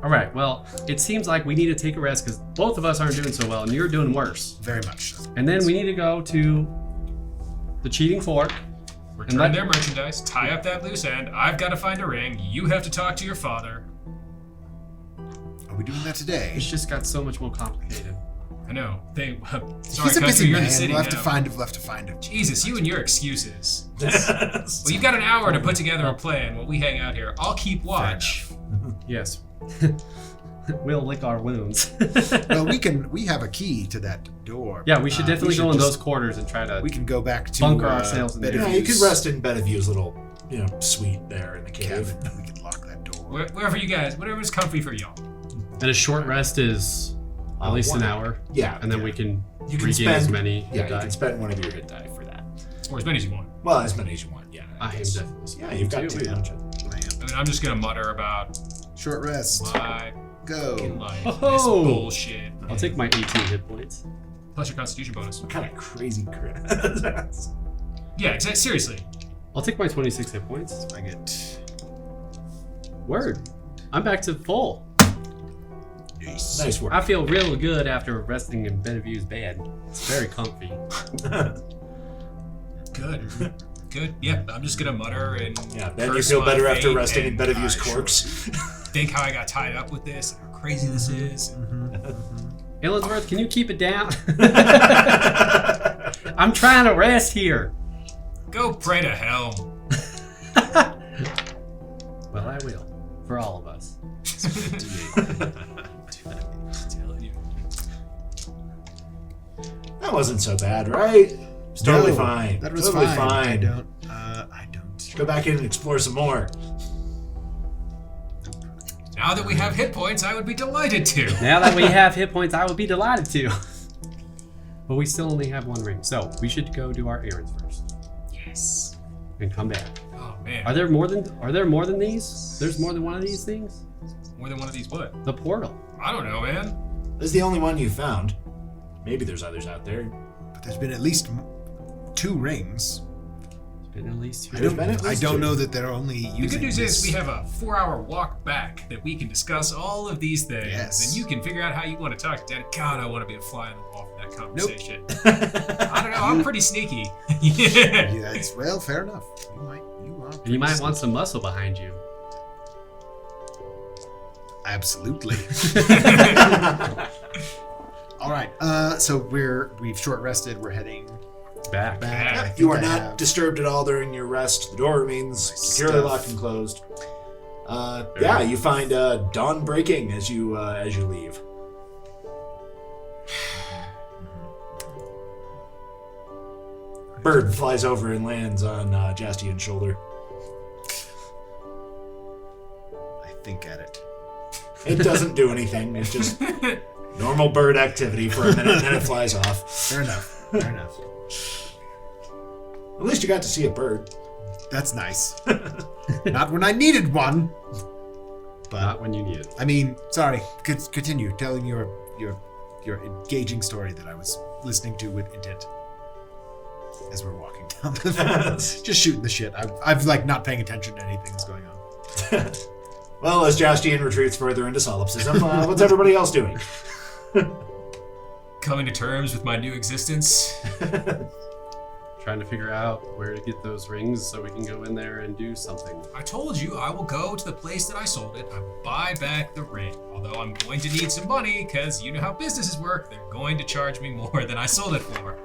Speaker 4: All right. Well, it seems like we need to take a rest because both of us aren't doing so well, and you're doing worse.
Speaker 3: Very much so.
Speaker 4: And then we need to go to the cheating fork.
Speaker 2: Return their merchandise, tie up that loose end. I've got to find a ring. You have to talk to your father.
Speaker 3: Are we doing that today?
Speaker 4: It's just got so much more complicated.
Speaker 2: I know. Sorry,
Speaker 3: He's a busy
Speaker 2: country, you're in
Speaker 3: man.
Speaker 2: the city
Speaker 3: We'll have
Speaker 2: now.
Speaker 3: to find him.
Speaker 2: Jesus, you and your excuses. Well, you've got an hour to put together a plan while we hang out here. I'll keep watch.
Speaker 4: Yes. We'll lick our wounds.
Speaker 3: Well, we have a key to that door.
Speaker 4: Yeah, we should definitely go in
Speaker 3: just-
Speaker 4: those quarters and try to
Speaker 3: We can go back to
Speaker 4: bunker ourselves in there.
Speaker 1: Yeah, you could rest in Bedeview's little, suite there in the cave.
Speaker 3: cabin. We can lock that door.
Speaker 2: Wherever you guys, whatever's comfy for y'all.
Speaker 4: And a short rest is at least an hour.
Speaker 1: Yeah.
Speaker 4: And then we can
Speaker 1: You can
Speaker 4: regain
Speaker 1: spend
Speaker 4: as many
Speaker 1: Yeah,
Speaker 4: hit
Speaker 1: you
Speaker 4: die.
Speaker 1: can spend one of your hit die for that.
Speaker 2: Or as many as you want.
Speaker 1: Well, as many as you want. Yeah.
Speaker 4: I am
Speaker 1: guess.
Speaker 4: definitely
Speaker 1: Yeah, you've got two,
Speaker 4: man.
Speaker 1: don't you?
Speaker 2: I mean, I'm just gonna mutter about
Speaker 3: Short rest.
Speaker 2: my
Speaker 3: Go.
Speaker 2: fucking life.
Speaker 4: Oh.
Speaker 2: This bullshit.
Speaker 4: I'll take my 18 hit points.
Speaker 2: Plus your constitution bonus.
Speaker 1: What kind of crazy crit?
Speaker 2: Yeah, seriously.
Speaker 4: I'll take my 26 hit points.
Speaker 3: I get
Speaker 4: Word. I'm back to full.
Speaker 1: Nice work.
Speaker 4: I feel real good after resting in Beneview's bed. It's very comfy.
Speaker 2: Good. Good. Yeah, I'm just gonna mutter and
Speaker 1: Yeah, then you
Speaker 2: curse
Speaker 1: feel
Speaker 2: my
Speaker 1: better after
Speaker 2: fate
Speaker 1: resting in
Speaker 2: and
Speaker 1: Bedeview's
Speaker 3: sure.
Speaker 1: corpse.
Speaker 2: think how I got tied up with this and how crazy this is.
Speaker 4: Ellsworth, can you keep it down? I'm trying to rest here.
Speaker 2: Go pray to hell.
Speaker 4: Well, I will. For all of us.
Speaker 2: Telling you.
Speaker 1: That wasn't so bad, right? It's totally
Speaker 3: No,
Speaker 1: fine.
Speaker 3: That was
Speaker 1: totally
Speaker 3: fine.
Speaker 1: fine.
Speaker 3: I don't.
Speaker 1: Go back in and explore some more.
Speaker 2: Now that we have hit points, I would be delighted to.
Speaker 4: Now that we have hit points, I would be delighted to. But we still only have one ring, so we should go do our errands first
Speaker 2: Yes.
Speaker 4: and come back.
Speaker 2: Oh man.
Speaker 4: Are there more than these? There's more than one of these things?
Speaker 2: More than one of these what?
Speaker 4: The portal.
Speaker 2: I don't know, man.
Speaker 1: This is the only one you found. Maybe there's others out there.
Speaker 3: But there's been at least 2 rings.
Speaker 4: There's been at least 2.
Speaker 1: There's been at
Speaker 3: I
Speaker 1: least
Speaker 3: don't
Speaker 1: 2.
Speaker 3: know that they're only using
Speaker 2: The good news
Speaker 3: this.
Speaker 2: is we have a 4-hour walk back that we can discuss all of these things,
Speaker 3: Yes.
Speaker 2: and you can figure out how you want to talk to Dad. God, I want to be a fly on the wall for that conversation. I don't know. I'm pretty sneaky. Yeah.
Speaker 3: Yeah, it's well, fair enough. You are.
Speaker 4: And you might want some muscle behind you.
Speaker 3: Absolutely. All right. So we've short rested. We're heading
Speaker 4: Back.
Speaker 3: back.
Speaker 2: Yeah.
Speaker 3: I think
Speaker 1: You are
Speaker 3: I
Speaker 1: not
Speaker 3: have-
Speaker 1: disturbed at all during your rest. The door remains securely
Speaker 3: stuff.
Speaker 1: locked and closed. Yeah, you find dawn breaking as you leave. Bird flies over and lands on Jaastien's shoulder.
Speaker 3: I think at it.
Speaker 1: It doesn't do anything. It's just normal bird activity for a minute, and then it flies off.
Speaker 3: Fair enough. Fair enough.
Speaker 1: At least you got to see a bird.
Speaker 3: That's nice. Not when I needed one. But
Speaker 4: Not when you need it.
Speaker 3: I mean, sorry. Continue telling your engaging story that I was listening to with intent as we're walking down the just shooting the shit. I've like not paying attention to anything that's going on.
Speaker 1: Well, as Jaastien retreats further into solipsism, what's everybody else doing?
Speaker 2: Coming to terms with my new existence.
Speaker 4: Trying to figure out where to get those rings so we can go in there and do something.
Speaker 2: I told you I will go to the place that I sold it. I will buy back the ring. Although I'm going to need some money, because you know how businesses work. They're going to charge me more than I sold it for.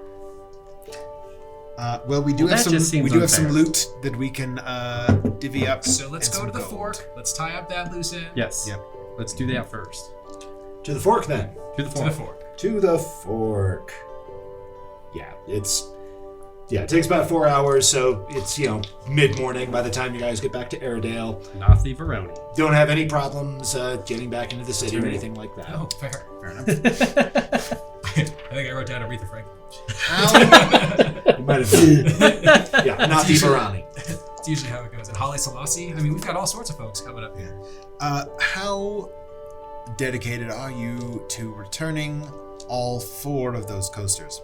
Speaker 3: Well, we do
Speaker 4: Well,
Speaker 3: have
Speaker 4: that just
Speaker 3: some. We
Speaker 4: seems
Speaker 3: do have some
Speaker 4: unfair.
Speaker 3: loot that we can divvy up.
Speaker 2: So let's
Speaker 3: and
Speaker 2: go
Speaker 3: some
Speaker 2: to the
Speaker 3: gold.
Speaker 2: fork. Let's tie up that loose end.
Speaker 4: Yes.
Speaker 3: Yep.
Speaker 4: Let's do that first.
Speaker 1: To the fork, then.
Speaker 4: To the
Speaker 2: To
Speaker 4: fork.
Speaker 2: the fork.
Speaker 1: To the fork. Yeah, it takes about 4 hours, so it's, mid-morning by the time you guys get back to Aeredale.
Speaker 4: Not the Veroni.
Speaker 1: Don't have any problems getting back into the city or anything like that.
Speaker 2: Oh, fair.
Speaker 3: Fair enough.
Speaker 2: I think I wrote down Aretha Franklin.
Speaker 1: You might have yeah, not the Barani.
Speaker 2: It's usually how it goes. And Haile Selassie. I mean, we've got all sorts of folks coming up here.
Speaker 3: How dedicated are you to returning all 4 of those coasters?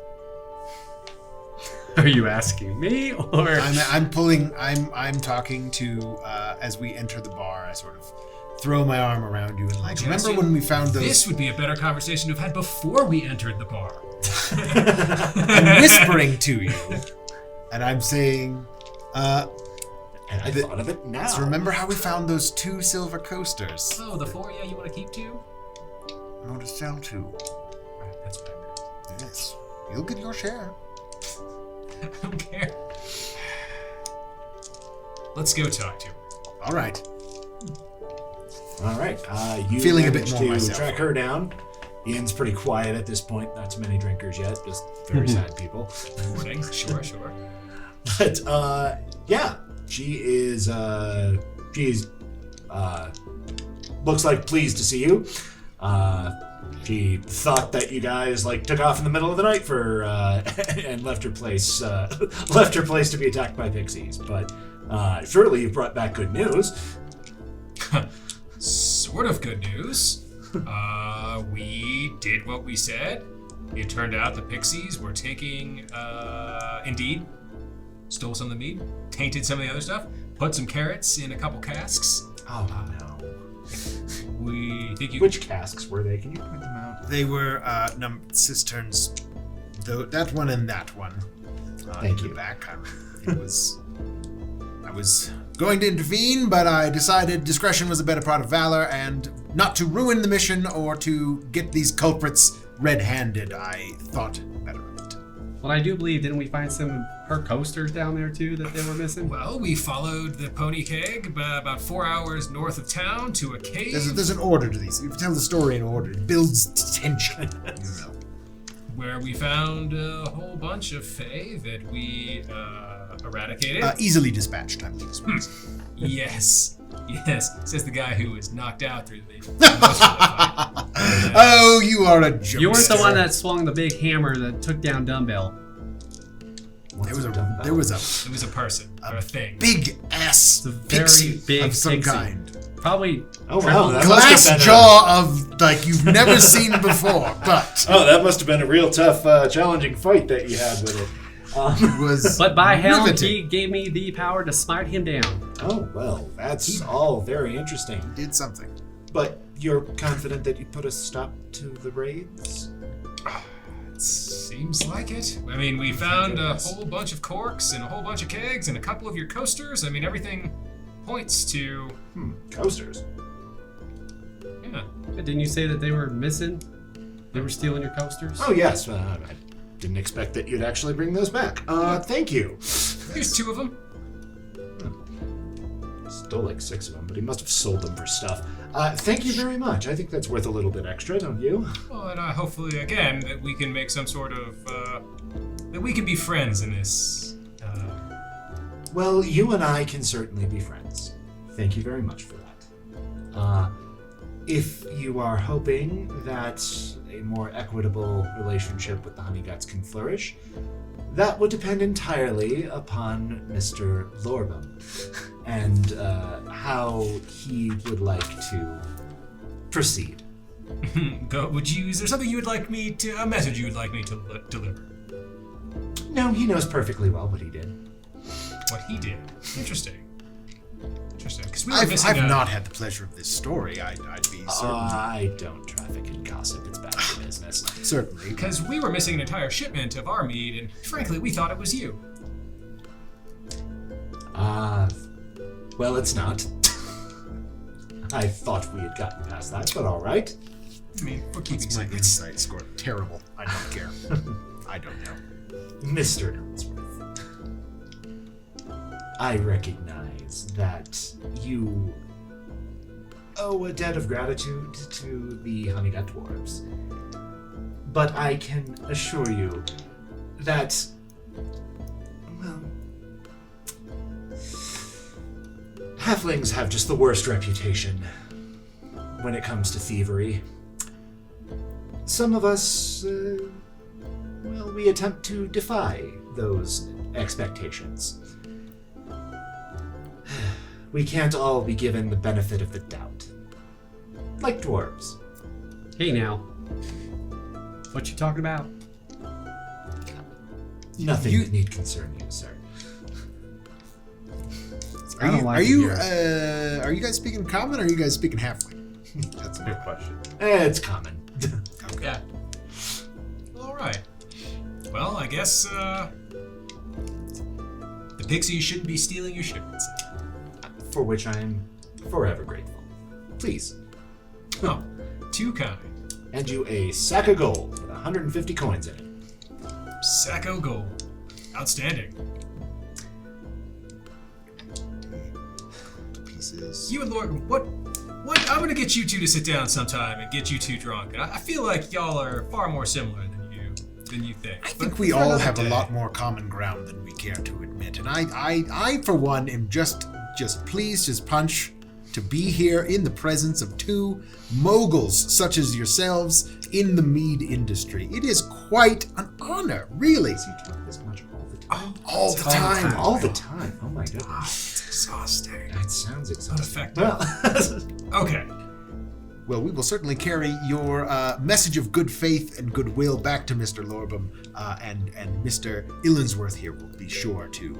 Speaker 4: Are you asking me or?
Speaker 3: I'm talking to as we enter the bar. I sort of throw my arm around you and like,
Speaker 2: Jaastien,
Speaker 3: remember when we found those?
Speaker 2: This would be a better conversation to have had before we entered the bar.
Speaker 3: I'm whispering to you, and I'm saying,
Speaker 1: And I thought of it now.
Speaker 3: so remember how we found those 2 silver coasters?
Speaker 2: Oh, the 4, yeah, you want to keep 2?
Speaker 3: I want to sell 2.
Speaker 2: Right, that's what I heard.
Speaker 3: Yes, you'll get your share.
Speaker 2: I don't care. Let's go talk to him.
Speaker 3: All right.
Speaker 1: All right. You
Speaker 3: Feeling a bit
Speaker 1: managed
Speaker 3: more
Speaker 1: to
Speaker 3: myself.
Speaker 1: track her down. Ian's pretty quiet at this point. Not too many drinkers yet. Just very sad people.
Speaker 2: Morning. Sure.
Speaker 1: But yeah, she is. She's looks like pleased to see you. She thought that you guys like took off in the middle of the night for and left her place to be attacked by pixies. But surely you brought back good news.
Speaker 2: Sort of good news. We did what we said. It turned out the pixies were taking, indeed, stole some of the mead, tainted some of the other stuff, put some carrots in a couple casks.
Speaker 1: Oh no!
Speaker 2: We think you.
Speaker 1: Which casks were they? Can you point them out?
Speaker 3: They were cisterns, that one and that one.
Speaker 1: Thank
Speaker 3: in
Speaker 1: you.
Speaker 3: The back. I was going to intervene, but I decided discretion was a better part of valor, and not to ruin the mission or to get these culprits red-handed. I thought better of it.
Speaker 4: Well, I do believe, didn't we find some of her coasters down there too that they were missing?
Speaker 2: Well, we followed the pony keg about 4 hours north of town to a cave.
Speaker 3: There's an order to these. If you tell the story in order, it builds tension. You know.
Speaker 2: Where we found a whole bunch of Fey that we eradicated.
Speaker 3: Easily dispatched, I believe.
Speaker 2: Yes, says the guy who was knocked out through the most of the fight.
Speaker 3: Oh, you are a joke.
Speaker 4: You weren't the one that swung the big hammer that took down Dumbbell.
Speaker 3: There was a
Speaker 2: It was a person or a thing.
Speaker 3: big ass
Speaker 4: a very
Speaker 3: pixie
Speaker 4: big
Speaker 3: of some
Speaker 4: pixie.
Speaker 3: kind.
Speaker 4: Probably.
Speaker 1: Oh wow! That must
Speaker 3: Glass
Speaker 1: have been
Speaker 3: jaw of like you've never seen before, but
Speaker 1: Oh, that must have been a real tough, challenging fight that you had with it.
Speaker 3: it was.
Speaker 4: But by hell,
Speaker 3: riveting.
Speaker 4: he gave me the power to smite him down.
Speaker 1: Oh well, that's all very interesting.
Speaker 3: Did something.
Speaker 1: But you're confident that you put a stop to the raids?
Speaker 2: Seems like it. I mean, we found a whole bunch of corks and a whole bunch of kegs and a couple of your coasters. I mean, everything points to.
Speaker 1: Coasters.
Speaker 2: Yeah.
Speaker 4: But didn't you say that they were missing? They were stealing your coasters?
Speaker 1: Oh yes, I didn't expect that you'd actually bring those back. Thank you.
Speaker 2: Here's 2 of them.
Speaker 1: Stole like 6 of them, but he must have sold them for stuff. Thank you very much. I think that's worth a little bit extra, don't you?
Speaker 2: Well, and hopefully, again, that we can make some sort of. That we can be friends in this.
Speaker 1: Well, you and I can certainly be friends. Thank you very much for that. If you are hoping that a more equitable relationship with the Honeyguts can flourish, that would depend entirely upon Mr. Lorbum and how he would like to proceed.
Speaker 2: Is there something you would like me to. A message you would like me to deliver?
Speaker 1: No, he knows perfectly well what he did.
Speaker 2: What he did. Interesting. Because we were missing
Speaker 3: I've not had the pleasure of this story. I'd be certain.
Speaker 1: I don't traffic in gossip. It's bad for business.
Speaker 3: Certainly.
Speaker 2: Because we were missing an entire shipment of our mead, and frankly, we thought it was you.
Speaker 1: Well, it's not. I thought we had gotten past that, but all right.
Speaker 2: I mean, we're keeping
Speaker 3: My
Speaker 2: secrets.
Speaker 3: insight score terrible. I don't care. I don't know.
Speaker 1: Mr. Ellsworth, I recognize that you owe a debt of gratitude to the Honeygut Dwarves. But I can assure you that, well, halflings have just the worst reputation when it comes to thievery. Some of us, well, we attempt to defy those expectations. We can't all be given the benefit of the doubt. Like dwarves.
Speaker 4: Hey now. What you talking about?
Speaker 1: Nothing that need concern you, sir.
Speaker 4: I don't like
Speaker 3: are
Speaker 4: it
Speaker 3: you
Speaker 4: here.
Speaker 3: are you guys speaking common or are you guys speaking halfling?
Speaker 5: That's a good question.
Speaker 1: It's common.
Speaker 3: Okay.
Speaker 2: Yeah. All right. Well, I guess the pixies shouldn't be stealing your shipments.
Speaker 1: For which I am forever grateful. Please.
Speaker 2: Oh, too kind.
Speaker 1: And you a sack of gold with 150 coins in it.
Speaker 2: Sack of gold. Outstanding.
Speaker 3: Pieces.
Speaker 2: You and Lord, what? I'm gonna get you two to sit down sometime and get you two drunk. And I feel like y'all are far more similar than you think.
Speaker 3: I think we all have a lot more common ground than we care to admit, and I for one am just pleased as punch to be here in the presence of two moguls such as yourselves in the mead industry. It is quite an honor, really.
Speaker 1: Does he talk this much all the time?
Speaker 3: All the time.
Speaker 1: All the time. Oh my goodness.
Speaker 2: It's exhausting.
Speaker 1: That sounds exhausting.
Speaker 2: Effective.
Speaker 1: Well,
Speaker 2: Okay.
Speaker 3: Well, we will certainly carry your message of good faith and goodwill back to Mr. Lorbum, and Mr. Illinsworth here will be sure to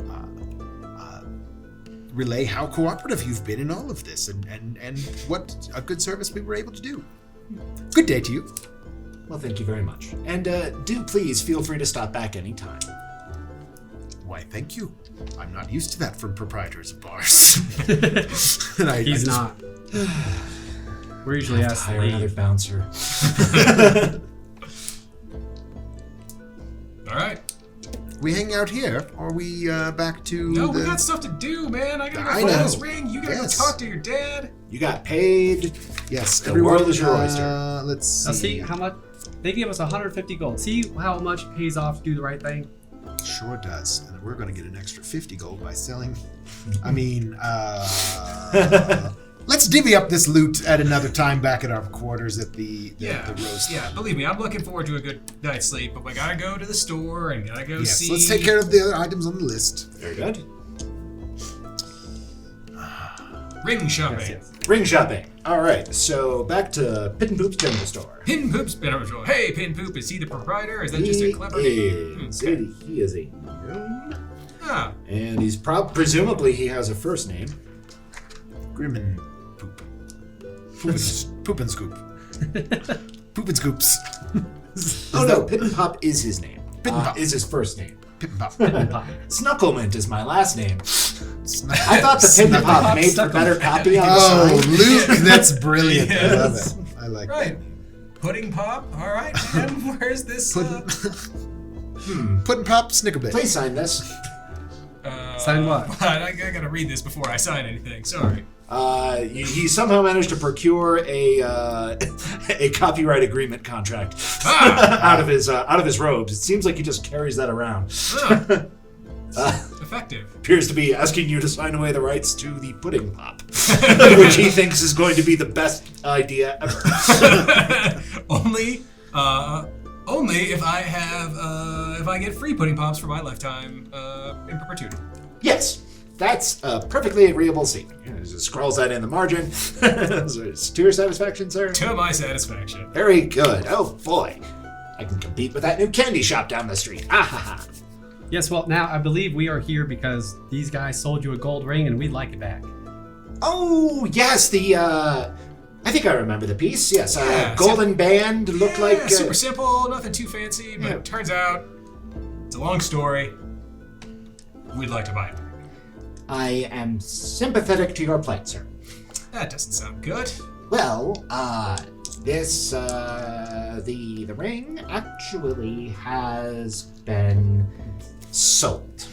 Speaker 3: relay how cooperative you've been in all of this and what a good service we were able to do. Good day to you.
Speaker 1: well, thank you very much. And do please feel free to stop back anytime.
Speaker 3: Why, thank you. I'm not used to that from proprietors of bars. And
Speaker 4: He's not. We're usually asked to
Speaker 1: Hire another
Speaker 4: leave.
Speaker 1: bouncer.
Speaker 2: All right.
Speaker 3: We hang out here, or are we back to
Speaker 2: No,
Speaker 3: the...
Speaker 2: we got stuff to do, man. I gotta
Speaker 3: I
Speaker 2: go find
Speaker 3: know.
Speaker 2: this ring. You gotta
Speaker 3: Yes.
Speaker 2: go talk to your dad.
Speaker 1: You got paid.
Speaker 3: Yes,
Speaker 1: The world is your oyster.
Speaker 3: Let's see.
Speaker 4: Now see how much they gave us 150 gold. See how much it pays off to do the right thing.
Speaker 3: Sure does. And we're going to get an extra 50 gold by selling. I mean, let's divvy up this loot at another time back at our quarters at the roast.
Speaker 2: Yeah, believe me, I'm looking forward to a good night's sleep, but we gotta go to the store and gotta go
Speaker 3: Yes,
Speaker 2: see.
Speaker 3: let's take care of the other items on the list.
Speaker 1: Very good.
Speaker 2: Ring shopping.
Speaker 4: Yes.
Speaker 1: Ring shopping. All right, so back to Pit and Poop's General Store.
Speaker 2: Pin Poop's General Store. Hey, Pin Poop, is he the proprietor? Or is that just a clever name? Okay.
Speaker 1: He is a gnome.
Speaker 2: Ah,
Speaker 1: And he's presumably he has a first name.
Speaker 3: Grim and Poop. Poop and Scoop. Poop and Scoops.
Speaker 1: Oh no, Pit and Pop is his name.
Speaker 3: Pit and Pop.
Speaker 1: Is his first name.
Speaker 3: Pip and Pop.
Speaker 1: Snucklemint is my last name.
Speaker 3: Snuck-
Speaker 1: I thought the Pit and Pop
Speaker 4: Snucklemint.
Speaker 1: made for better copy on the
Speaker 3: Oh,
Speaker 1: side.
Speaker 3: Luke, that's brilliant. I love
Speaker 2: Yes.
Speaker 3: it. I like
Speaker 2: right. Pudding Pop. All right, man. Where's this?
Speaker 3: that. Puddin' Pop, Snickerbit.
Speaker 1: Please sign this.
Speaker 4: Sign what?
Speaker 2: I gotta read this before I sign anything. Sorry.
Speaker 1: He somehow managed to procure a copyright agreement contract out of his robes. It seems like he just carries that around.
Speaker 2: Effective.
Speaker 1: Appears to be asking you to sign away the rights to the Pudding Pop, which he thinks is going to be the best idea ever.
Speaker 2: Only if I have if I get free pudding pops for my lifetime in perpetuity.
Speaker 1: Yes, that's a perfectly agreeable scene. Just scrolls that in the margin. To your satisfaction, sir?
Speaker 2: To my satisfaction.
Speaker 1: Very good. Oh boy, I can compete with that new candy shop down the street. Ah ha ha.
Speaker 4: Yes, well, now I believe we are here because these guys sold you a gold ring and we'd like it back.
Speaker 1: Oh yes, I think I remember the piece. Yes,
Speaker 2: Yeah,
Speaker 1: golden band looked
Speaker 2: Yeah,
Speaker 1: like.
Speaker 2: super simple, nothing too fancy, but
Speaker 1: Yeah.
Speaker 2: it turns out it's a long story. We'd like to buy it.
Speaker 1: I am sympathetic to your plight, sir.
Speaker 2: That doesn't sound good.
Speaker 1: Well, this the ring actually has been sold.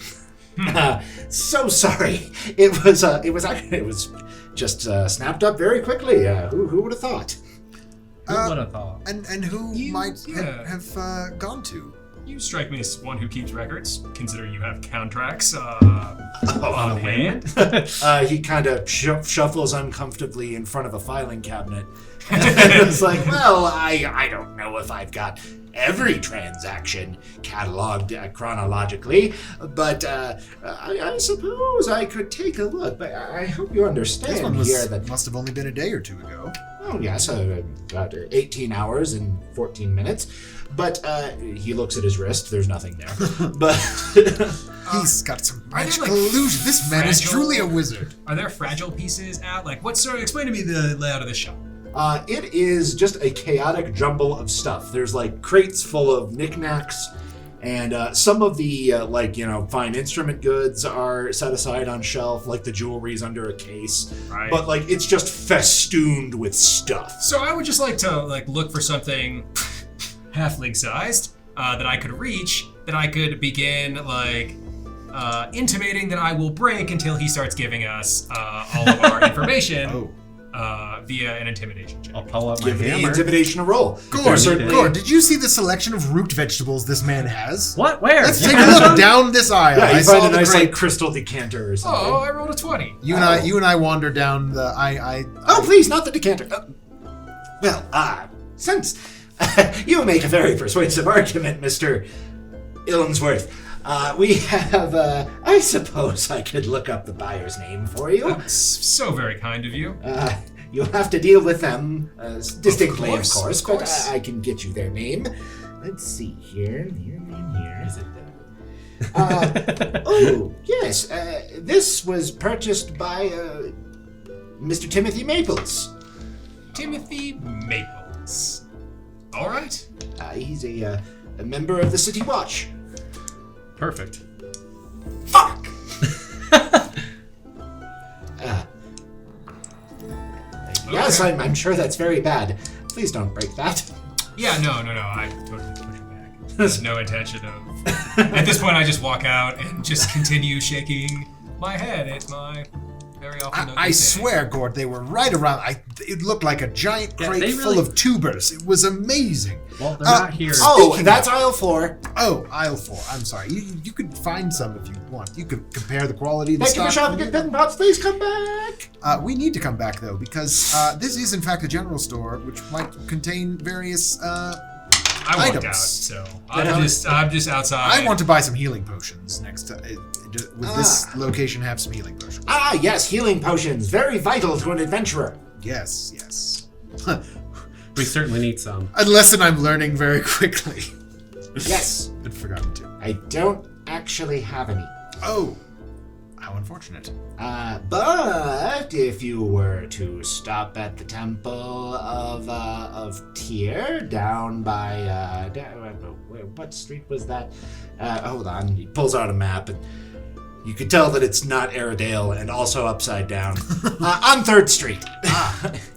Speaker 1: So sorry. It was just snapped up very quickly. Who would have thought?
Speaker 4: Who would have thought?
Speaker 3: And who
Speaker 2: You-
Speaker 3: might
Speaker 2: yeah.
Speaker 3: have gone to?
Speaker 2: You strike me as one who keeps records, considering you have contracts
Speaker 1: Oh,
Speaker 2: on hand.
Speaker 1: He kind of shuffles uncomfortably in front of a filing cabinet. It's like, well, I don't know if I've got every transaction cataloged chronologically, but I suppose I could take a look. But I hope you
Speaker 3: This
Speaker 1: understand
Speaker 3: one
Speaker 1: here that.
Speaker 3: must have only been a day or two ago.
Speaker 1: Oh yes, about 18 hours and 14 minutes. But he looks at his his wrist. There's nothing there. But
Speaker 3: He's got some
Speaker 2: Are there,
Speaker 3: magical
Speaker 2: like,
Speaker 3: illusion. This man is
Speaker 2: fragile-
Speaker 3: truly a wizard.
Speaker 2: Are there fragile pieces out? Like, what sort? Explain to me the layout of this shop.
Speaker 1: it is just a chaotic jumble of stuff. There's like crates full of knickknacks, and some of the fine instrument goods are set aside on shelf, like the jewelry's under a case.
Speaker 2: Right.
Speaker 1: But like it's just festooned with stuff.
Speaker 2: So I would just like to look for something halfling sized that I could reach, that I could begin intimating that I will break until he starts giving us all of our information via an intimidation check.
Speaker 4: I'll pull out my
Speaker 1: Give the
Speaker 4: hammer.
Speaker 1: intimidation a roll.
Speaker 3: Ghourd, did you see the selection of root vegetables this man has?
Speaker 4: What? Where?
Speaker 3: Let's take a look down this aisle.
Speaker 1: Yeah,
Speaker 3: I
Speaker 1: you
Speaker 3: saw
Speaker 1: find a
Speaker 3: the
Speaker 1: nice
Speaker 3: grape.
Speaker 1: crystal decanter or something.
Speaker 2: Oh, I rolled a 20.
Speaker 3: You and I wander down the.
Speaker 1: Oh, please, not the decanter. Since you make a very persuasive argument, Mr. Illensworth, we have, I suppose I could look up the buyer's name for you.
Speaker 2: So very kind of you.
Speaker 1: You'll have to deal with them distinctly, of course,
Speaker 2: of course.
Speaker 1: but I can get you their name. Let's see here. Your name here.
Speaker 4: Is it
Speaker 1: Oh, yes. This was purchased by Mr. Timothy Maples.
Speaker 2: Timothy Maples. All right.
Speaker 1: He's a member of the City Watch.
Speaker 4: Perfect.
Speaker 1: Fuck! Yes,
Speaker 2: Okay.
Speaker 1: I'm sure that's very bad. Please don't break that.
Speaker 2: Yeah, no. I totally push it back. There's no intention of. At this point, I just walk out and just continue shaking my head at my very often.
Speaker 3: I swear, Ghourd, they were right around. It looked like a giant
Speaker 4: Yeah,
Speaker 3: crate
Speaker 4: they
Speaker 3: full
Speaker 4: really-
Speaker 3: of tubers. It was amazing.
Speaker 4: Well, they're not here.
Speaker 1: Oh,
Speaker 3: Speaking
Speaker 1: that's
Speaker 3: of-
Speaker 1: aisle 4.
Speaker 3: Oh, aisle 4. I'm sorry. You could find some if you want. You could compare the quality of the
Speaker 1: Thank you for
Speaker 3: stock.
Speaker 1: shopping at Pit and Pops. Please come back.
Speaker 3: We need to come back though, because this is in fact a general store, which might contain various.
Speaker 2: I walked
Speaker 3: items.
Speaker 2: out, so I'm just outside.
Speaker 3: I want to buy some healing potions next to. Would this location have some healing potions?
Speaker 1: Ah, yes, healing potions. Very vital to an adventurer.
Speaker 3: Yes.
Speaker 4: We certainly need some.
Speaker 3: A lesson I'm learning very quickly.
Speaker 1: Yes.
Speaker 3: I'd forgotten to.
Speaker 1: I don't actually have any.
Speaker 3: Oh, how unfortunate.
Speaker 1: But if you were to stop at the Temple of Tyr down by what street was that? Hold on. He pulls out a map, and you could tell that it's not Aeredale, and also upside down. On 3rd Street.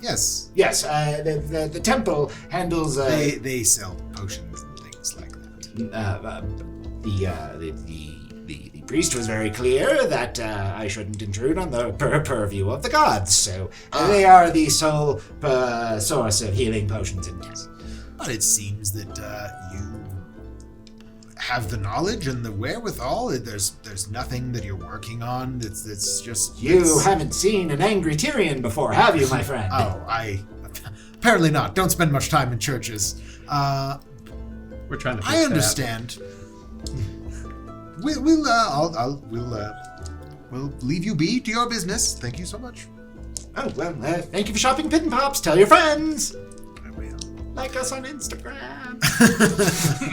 Speaker 3: Yes.
Speaker 1: Yes. The temple handles.
Speaker 3: They sell potions and things like that.
Speaker 1: The priest was very clear that I shouldn't intrude on the purview of the gods, so they are the sole source of healing potions in town.
Speaker 3: But it seems that you have the knowledge and the wherewithal. There's nothing that you're working on. That's just
Speaker 1: You haven't seen an angry Tyrion before, have you, my friend?
Speaker 3: Oh, I apparently not. Don't spend much time in churches.
Speaker 4: We're trying to. Fix
Speaker 3: I
Speaker 4: that.
Speaker 3: understand. We'll leave you be to your business. Thank you so much.
Speaker 1: Oh, well, thank you for shopping Pit and Pops. Tell your friends.
Speaker 3: I will.
Speaker 1: Like us on Instagram.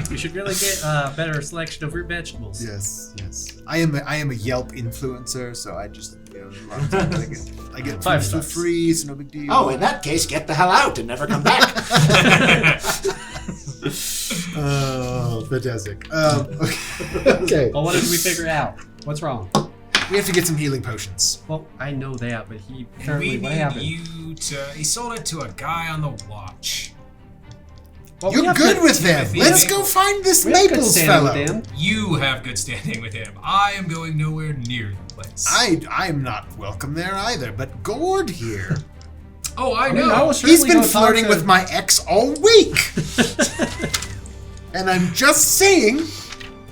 Speaker 4: We should really get a better selection of root vegetables.
Speaker 3: Yes. I am a Yelp influencer, so I just a lot of times I get
Speaker 4: 5
Speaker 3: foods for
Speaker 4: stars.
Speaker 3: free. It's no big deal.
Speaker 1: Oh, in that case, get the hell out and never come back.
Speaker 3: Oh, fantastic. Okay.
Speaker 4: Well, what did we figure out? What's wrong?
Speaker 3: We have to get some healing potions.
Speaker 4: Well, I know that, but he
Speaker 2: We
Speaker 4: apparently what
Speaker 2: need
Speaker 4: happened?
Speaker 2: you to. He sold it to a guy on the watch.
Speaker 4: Well, we
Speaker 3: You're
Speaker 4: have
Speaker 3: good with them.
Speaker 2: Timothy
Speaker 3: Let's go
Speaker 2: Maples.
Speaker 3: find this
Speaker 4: we have good
Speaker 3: Maples
Speaker 4: standing
Speaker 3: fellow.
Speaker 4: with him.
Speaker 2: You have good standing with him. I am going nowhere near the place.
Speaker 3: I'm not welcome there either, but Ghourd here.
Speaker 2: Oh, I
Speaker 4: I
Speaker 2: know.
Speaker 4: mean, I was
Speaker 3: He's
Speaker 4: certainly
Speaker 3: been
Speaker 4: gonna talk
Speaker 3: flirting
Speaker 4: to-
Speaker 3: with my ex all week. And I'm just saying,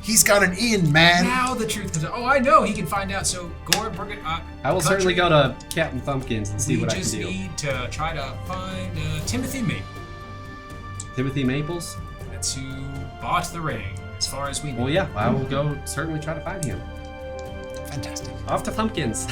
Speaker 3: he's got an in, man.
Speaker 2: Now the truth comes out. Oh, I know. He can find out. So, Ghourd, we're gonna.
Speaker 4: I will certainly go to Captain Thumpkins and see
Speaker 2: We
Speaker 4: what I can
Speaker 2: just
Speaker 4: do.
Speaker 2: need to try to find Timothy Maple.
Speaker 4: Timothy Maples?
Speaker 2: That's who bought the ring, as far as we know.
Speaker 4: Well, yeah, I will go certainly try to find him.
Speaker 3: Fantastic.
Speaker 4: Off to Thumpkins.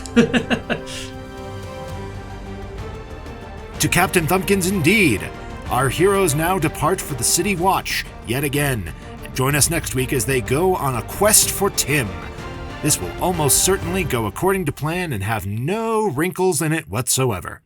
Speaker 1: To Captain Thumpkins indeed. Our heroes now depart for the City Watch, yet again. Join us next week as they go on a quest for Tim. This will almost certainly go according to plan and have no wrinkles in it whatsoever.